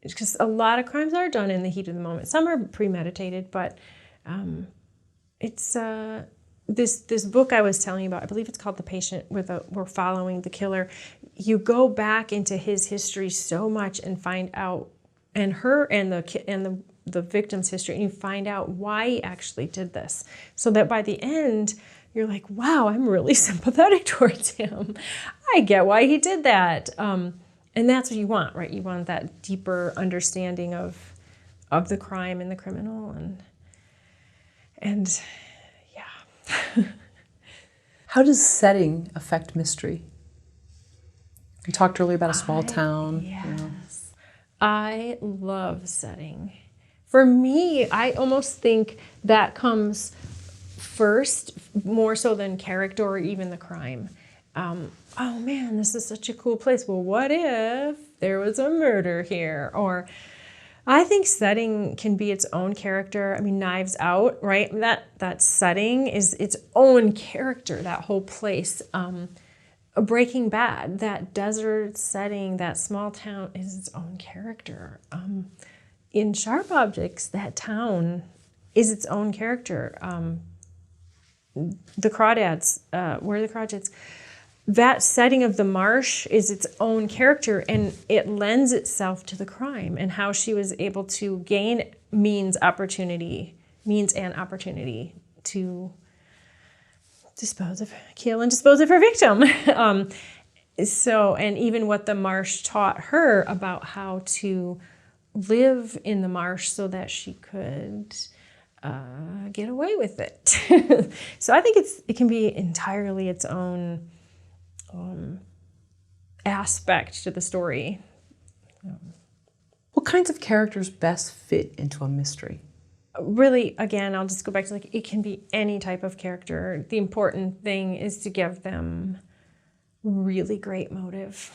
because a lot of crimes are done in the heat of the moment. Some are premeditated, but it's this book I was telling you about, I believe it's called The Patient, we're following the killer. You go back into his history so much and find out, and her and the victim's history, and you find out why he actually did this. So that by the end, you're like, wow, I'm really sympathetic towards him. I get why he did that. And that's what you want, right? You want that deeper understanding of the crime and the criminal, and yeah. How does setting affect mystery? You talked earlier about a small town. Yes. I love setting. For me, I almost think that comes first, more so than character or even the crime. Oh man, this is such a cool place. Well, what if there was a murder here? Or I think setting can be its own character. I mean, Knives Out, right? That setting is its own character, that whole place. Breaking Bad, that desert setting, that small town is its own character. In Sharp Objects, that town is its own character. The Crawdads, where are the Crawdads? That setting of the marsh is its own character, and it lends itself to the crime and how she was able to gain means and opportunity to kill and dispose of her victim. And even what the marsh taught her about how to live in the marsh so that she could get away with it. So I think it can be entirely its own aspect to the story. What kinds of characters best fit into a mystery? Really, again, I'll just go back to it can be any type of character. The important thing is to give them really great motive.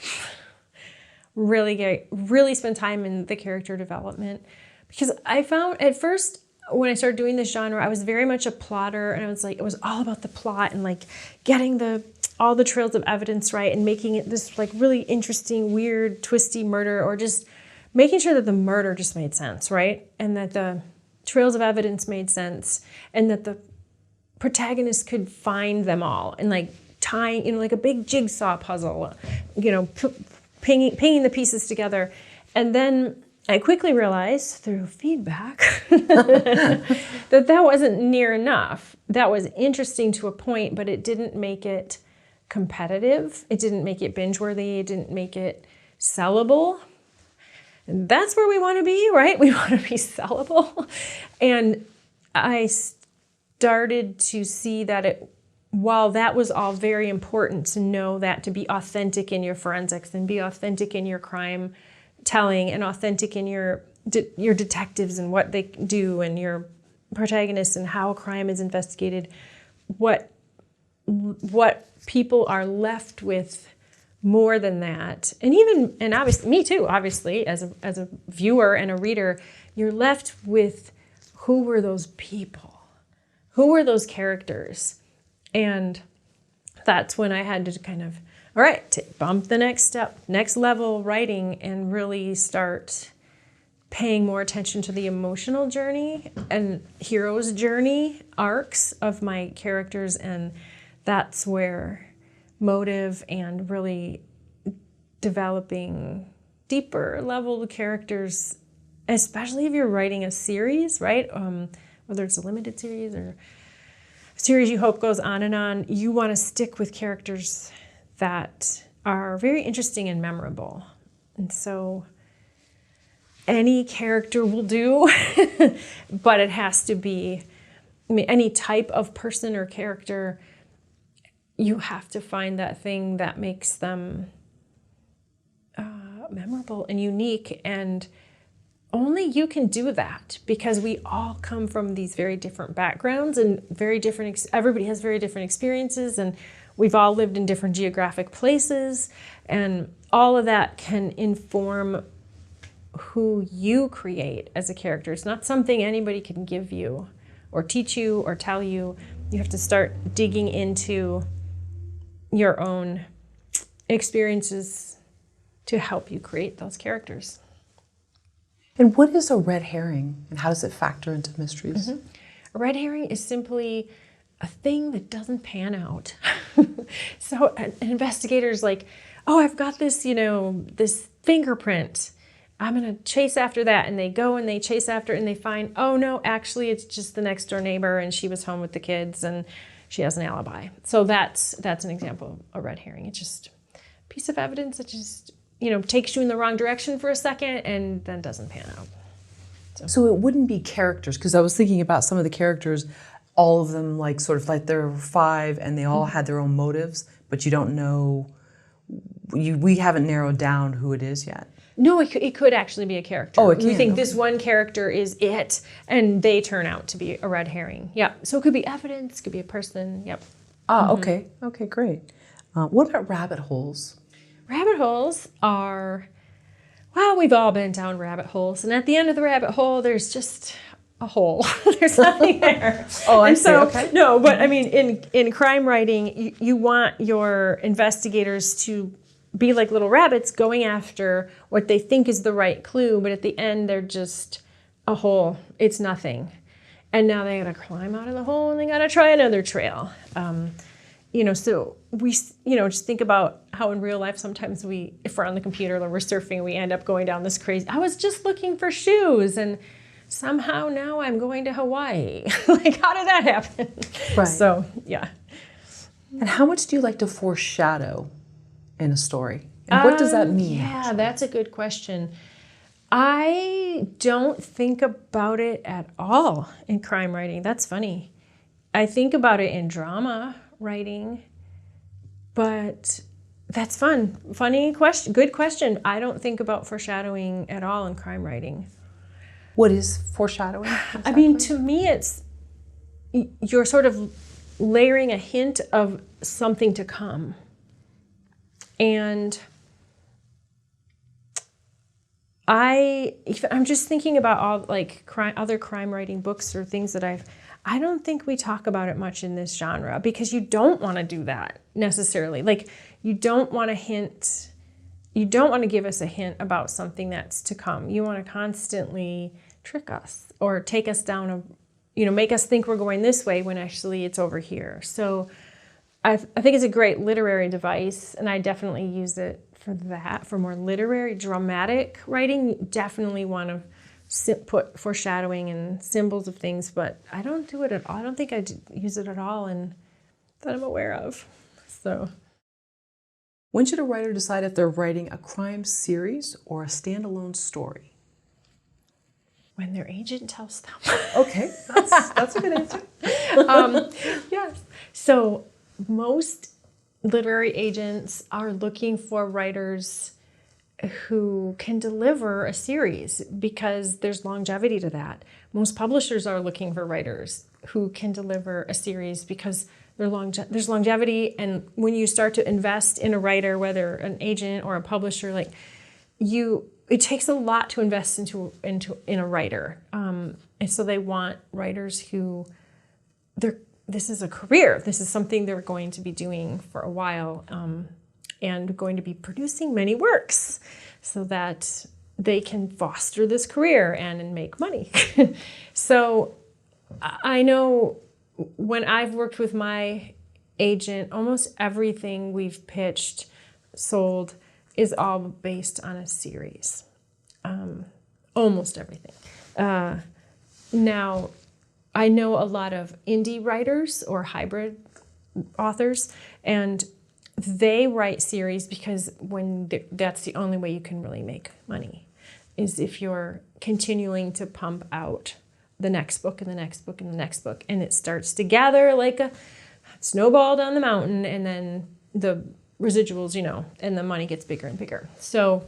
Really spend time in the character development. Because I found at first when I started doing this genre, I was very much a plotter, and it was all about the plot and getting all the trails of evidence right and making it this really interesting, weird, twisty murder, or just making sure that the murder just made sense, right? And that the trails of evidence made sense, and that the protagonist could find them all, and tying, like a big jigsaw puzzle, pinging the pieces together. And then I quickly realized through feedback that wasn't near enough. That was interesting to a point, but it didn't make it competitive. It didn't make it binge-worthy. It didn't make it sellable. And that's where we want to be, right? We want to be sellable. And I started to see that while that was all very important to know that, to be authentic in your forensics and be authentic in your crime telling and authentic in your detectives and what they do and your protagonists and how a crime is investigated, what people are left with more than that, and obviously me too, obviously as a viewer and a reader, you're left with who were those people, who were those characters. And that's when I had to kind of, all right, bump the next step, next level writing, and really start paying more attention to the emotional journey and hero's journey arcs of my characters. And that's where motive and really developing deeper level characters, especially if you're writing a series, right? Whether it's a limited series or a series you hope goes on, you want to stick with characters that are very interesting and memorable. And so any character will do, but it has to be, any type of person or character, you have to find that thing that makes them memorable and unique. And only you can do that, because we all come from these very different backgrounds and very different, everybody has very different experiences, and we've all lived in different geographic places, and all of that can inform who you create as a character. It's not something anybody can give you or teach you or tell you. You have to start digging into your own experiences to help you create those characters. And what is a red herring, and how does it factor into mysteries? Mm-hmm. A red herring is simply a thing that doesn't pan out. So an investigator's like, oh, I've got this, this fingerprint. I'm going to chase after that. And they go and they chase after it, and they find, oh no, actually it's just the next door neighbor, and she was home with the kids and she has an alibi. So that's an example of a red herring. It's just a piece of evidence that just, takes you in the wrong direction for a second and then doesn't pan out. So it wouldn't be characters, because I was thinking about some of the characters, all of them there were 5 and they all had their own motives, but you don't know, we haven't narrowed down who it is yet. No, it could actually be a character. Oh, it can. We think this one character is it, and they turn out to be a red herring. Yep. So it could be evidence, it could be a person. Yep. Okay. Okay, great. What about rabbit holes? Rabbit holes are, we've all been down rabbit holes. And at the end of the rabbit hole, there's just a hole. There's nothing there. Oh, I and see. so, Okay. No, but I mean, in crime writing, you want your investigators to be like little rabbits going after what they think is the right clue, but at the end, they're just a hole. It's nothing. And now they got to climb out of the hole and they got to try another trail. So we, just think about how in real life sometimes if we're on the computer or we're surfing, we end up going down this crazy, I was just looking for shoes and somehow now I'm going to Hawaii. Like, how did that happen? Right. So, yeah. And how much do you like to foreshadow in a story? And what does that mean? Yeah, that's a good question. I don't think about it at all in crime writing. That's funny. I think about it in drama writing, but that's fun. Funny question. Good question. I don't think about foreshadowing at all in crime writing. What is foreshadowing? Exactly? I mean, to me, you're sort of layering a hint of something to come. And I'm just thinking about all other crime writing books or things that I don't think we talk about it much in this genre because you don't want to do that necessarily. Like, you don't want to give us a hint about something that's to come. You want to constantly trick us or take us down make us think we're going this way when actually it's over here. So I think it's a great literary device, and I definitely use it for that. For more literary, dramatic writing, you definitely want to put foreshadowing and symbols of things, but I don't do it at all. I don't think I use it at all and that I'm aware of. So, when should a writer decide if they're writing a crime series or a standalone story? When their agent tells them. Okay, that's a good answer. Yes. So most literary agents are looking for writers who can deliver a series because there's longevity to that. Most publishers are looking for writers who can deliver a series because there's longevity. And when you start to invest in a writer, whether an agent or a publisher, it takes a lot to invest in a writer. And so they want writers who this is a career. This is something they're going to be doing for a while and going to be producing many works so that they can foster this career and make money. So I know when I've worked with my agent, almost everything we've pitched, sold, is all based on a series. Almost everything. Now, I know a lot of indie writers or hybrid authors, and they write series because that's the only way you can really make money, is if you're continuing to pump out the next book and the next book and the next book, and it starts to gather like a snowball down the mountain, and then the residuals, and the money gets bigger and bigger. So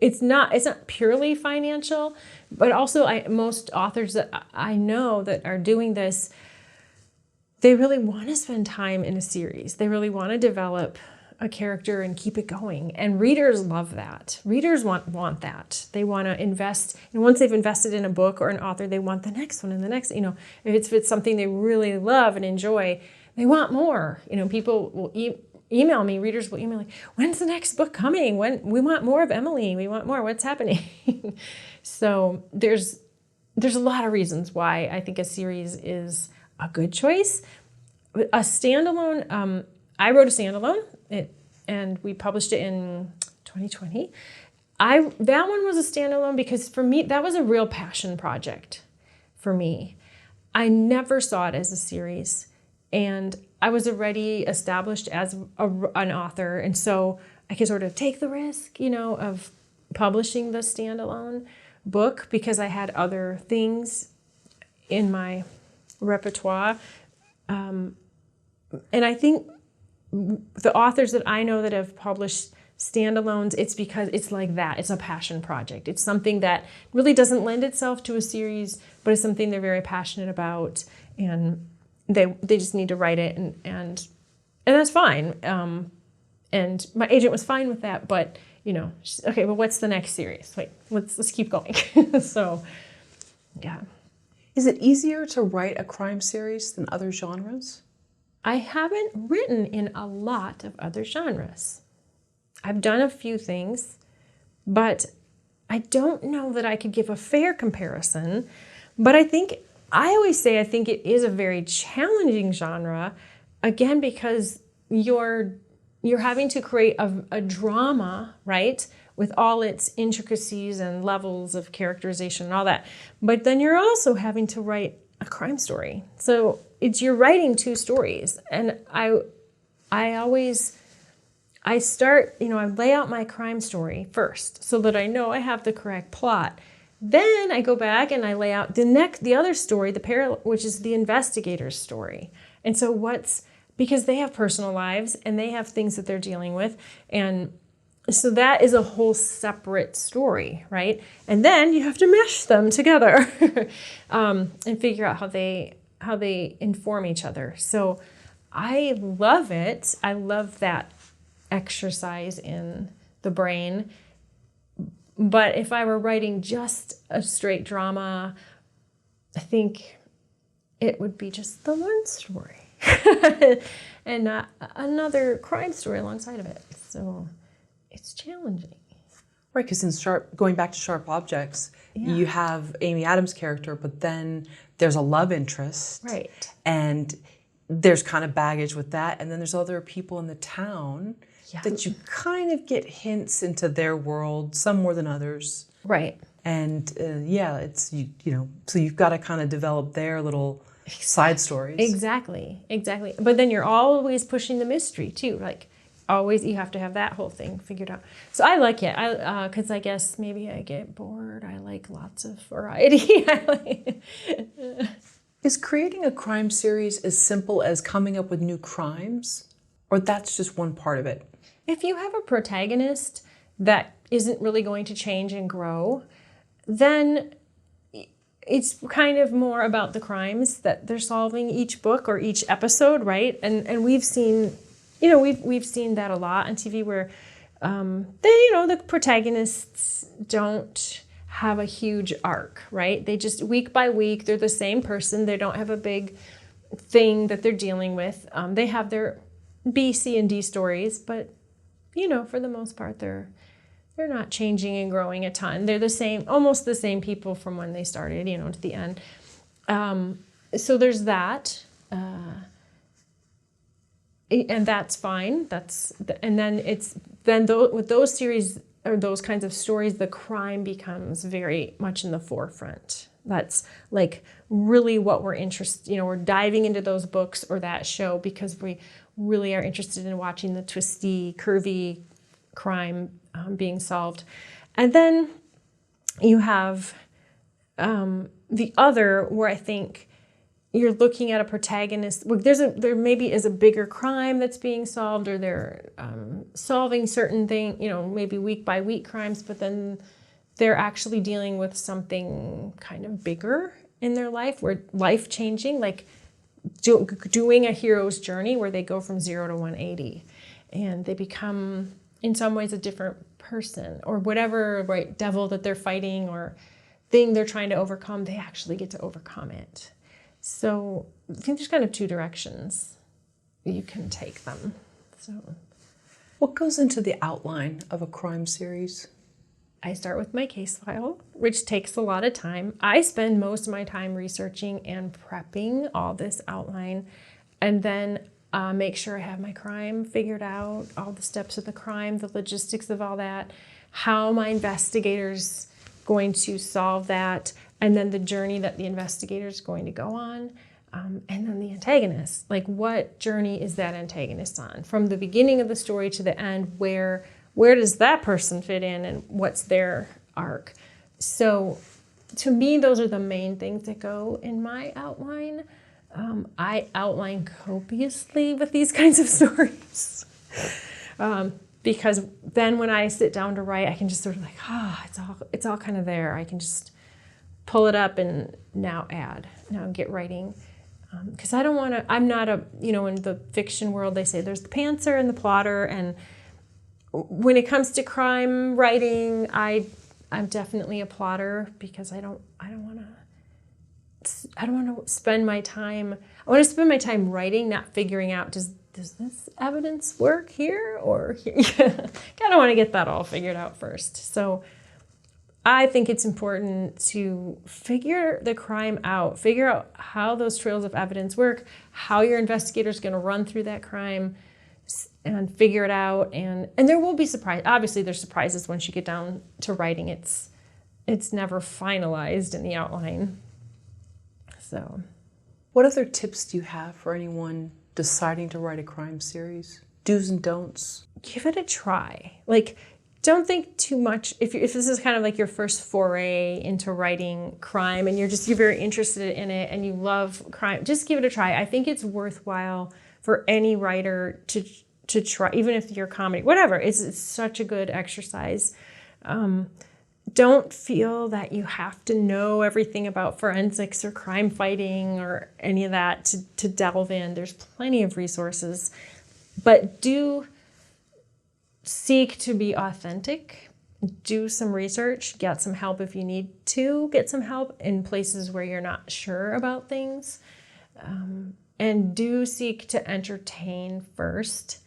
it's not purely financial, but also most authors that I know that are doing this, they really want to spend time in a series. They really want to develop a character and keep it going. And readers love that. Readers want that. They want to invest. And once they've invested in a book or an author, they want the next one and the next. If it's something they really love and enjoy, they want more. People will email me, readers will email me, when's the next book coming? We want more of Emily. We want more. What's happening? So there's a lot of reasons why I think a series is a good choice. A standalone, I wrote a standalone, and we published it in 2020. That one was a standalone because for me, that was a real passion project for me. I never saw it as a series, and I was already established as an author, and so I could sort of take the risk, of publishing the standalone book because I had other things in my repertoire. And I think the authors that I know that have published standalones, it's because it's like that. It's a passion project. It's something that really doesn't lend itself to a series, but it's something they're very passionate about, and they just need to write it, and that's fine. And my agent was fine with that, but okay, well, what's the next series? Wait, let's keep going. So, yeah. Is it easier to write a crime series than other genres? I haven't written in a lot of other genres. I've done a few things, but I don't know that I could give a fair comparison. But I always say I think it is a very challenging genre, again, because you're having to create a drama, right? With all its intricacies and levels of characterization and all that. But then you're also having to write a crime story. So you're writing two stories. And I start, I lay out my crime story first so that I know I have the correct plot. Then I go back and I lay out the other story, which is the investigator's story. And so because they have personal lives and they have things that they're dealing with. And so that is a whole separate story, right? And then you have to mesh them together and figure out how they inform each other. So I love it. I love that exercise in the brain. But if I were writing just a straight drama, I think it would be just the one story and not another crime story alongside of it. So it's challenging. Right, because going back to Sharp Objects, you have Amy Adams' character, but then there's a love interest. Right. And there's kind of baggage with that. And then there's other people in the town that you kind of get hints into their world, some more than others. Right. And it's, so you've got to kind of develop their little side stories. Exactly. But then you're always pushing the mystery too. Like always, you have to have that whole thing figured out. So I like it. Because I guess maybe I get bored. I like lots of variety. Is creating a crime series as simple as coming up with new crimes? Or that's just one part of it? If you have a protagonist that isn't really going to change and grow, then it's kind of more about the crimes that they're solving each book or each episode, right? And we've seen, we've seen that a lot on TV where the protagonists don't have a huge arc, right? They just week by week, they're the same person. They don't have a big thing that they're dealing with. They have their B, C, and D stories, but for the most part, they're not changing and growing a ton. They're the same, almost the same people from when they started, to the end. So there's that, and that's fine. With those series or those kinds of stories, the crime becomes very much in the forefront. That's like really what we're interested. We're diving into those books or that show because we really are interested in watching the twisty, curvy crime being solved. And then you have the other where I think you're looking at a protagonist. Well, there maybe is a bigger crime that's being solved, or they're solving certain things, maybe week by week crimes, but then they're actually dealing with something kind of bigger in their life, where life changing, like doing a hero's journey where they go from 0 to 180 and they become in some ways a different person, or whatever devil that they're fighting or thing they're trying to overcome, they actually get to overcome it. So I think there's kind of two directions you can take them. So what goes into the outline of a crime series? I start with my case file, which takes a lot of time. I spend most of my time researching and prepping all this outline, and then make sure I have my crime figured out, all the steps of the crime, the logistics of all that, how my investigator's going to solve that, and then the journey that the investigator's going to go on, and then the antagonist. Like, what journey is that antagonist on? From the beginning of the story to the end, where does that person fit in and what's their arc? So to me, those are the main things that go in my outline. I outline copiously with these kinds of stories because then when I sit down to write, I can just sort of it's all kind of there. I can just pull it up and now get writing. Because I don't want to, I'm not in the fiction world, they say there's the pantser and the plotter, and when it comes to crime writing, I'm definitely a plotter because I don't want to spend my time. I want to spend my time writing, not figuring out does this evidence work here or here. Kind of want to get that all figured out first. So I think it's important to figure the crime out, figure out how those trails of evidence work, how your investigator is going to run through that crime and figure it out. And there will be surprise. Obviously, there's surprises once you get down to writing. It's never finalized in the outline. So, what other tips do you have for anyone deciding to write a crime series? Do's and don'ts? Give it a try. Like, don't think too much. If this is kind of like your first foray into writing crime and you're very interested in it and you love crime, just give it a try. I think it's worthwhile for any writer to try, even if you're comedy, whatever. It's such a good exercise. Don't feel that you have to know everything about forensics or crime fighting or any of that to delve in. There's plenty of resources, but do seek to be authentic. Do some research, get some help if you need to get some help in places where you're not sure about things. And do seek to entertain first,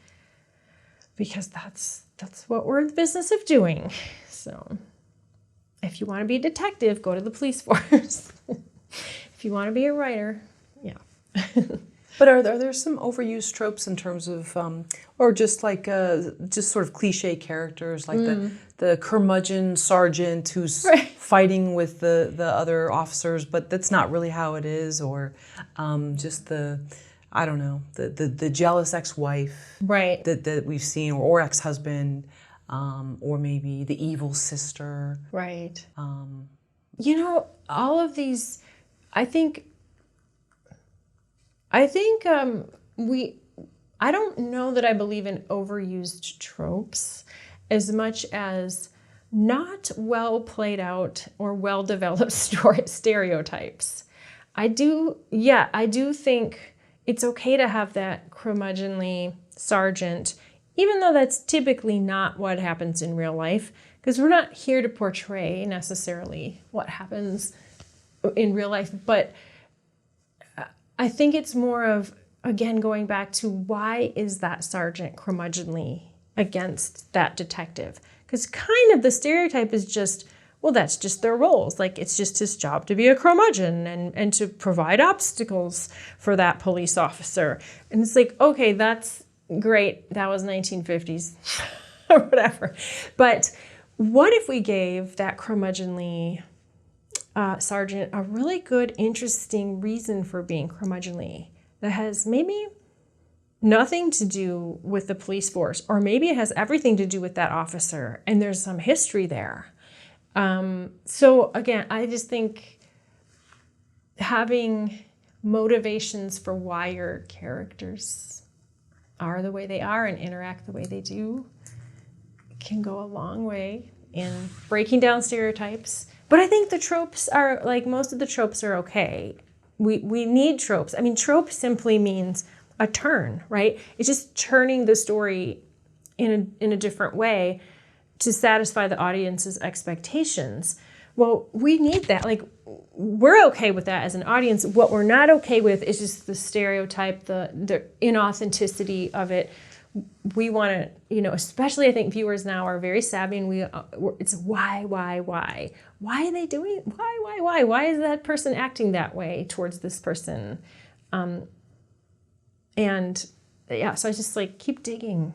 because that's what we're in the business of doing. So if you want to be a detective, go to the police force. If you want to be a writer, yeah. But are there some overused tropes in terms of, or just like, just sort of cliche characters, like the curmudgeon sergeant who's fighting with the other officers, but that's not really how it is, or just the jealous ex-wife, right, that we've seen, or ex-husband, or maybe the evil sister, right. All of these, I think I don't know that I believe in overused tropes as much as not well played out or well developed stereotypes. I do think it's okay to have that curmudgeonly sergeant, even though that's typically not what happens in real life, because we're not here to portray necessarily what happens in real life, but I think it's more of, again, going back to why is that sergeant curmudgeonly against that detective? Because kind of the stereotype is just, well, that's just their roles. Like, it's just his job to be a curmudgeon and to provide obstacles for that police officer. And it's like, okay, that's great. That was 1950s or whatever. But what if we gave that curmudgeonly sergeant a really good, interesting reason for being curmudgeonly that has maybe nothing to do with the police force, or maybe it has everything to do with that officer and there's some history there. So again, I just think having motivations for why your characters are the way they are and interact the way they do can go a long way in breaking down stereotypes. But I think the tropes are, like, most of the tropes are okay. We need tropes. I mean, trope simply means a turn, right? It's just turning the story in a different way to satisfy the audience's expectations. Well, we need that. Like, we're okay with that as an audience. What we're not okay with is just the stereotype, the inauthenticity of it. We want to, especially I think viewers now are very savvy, and it's why? Why are they doing? Why? Why is that person acting that way towards this person? And yeah, so I just keep digging.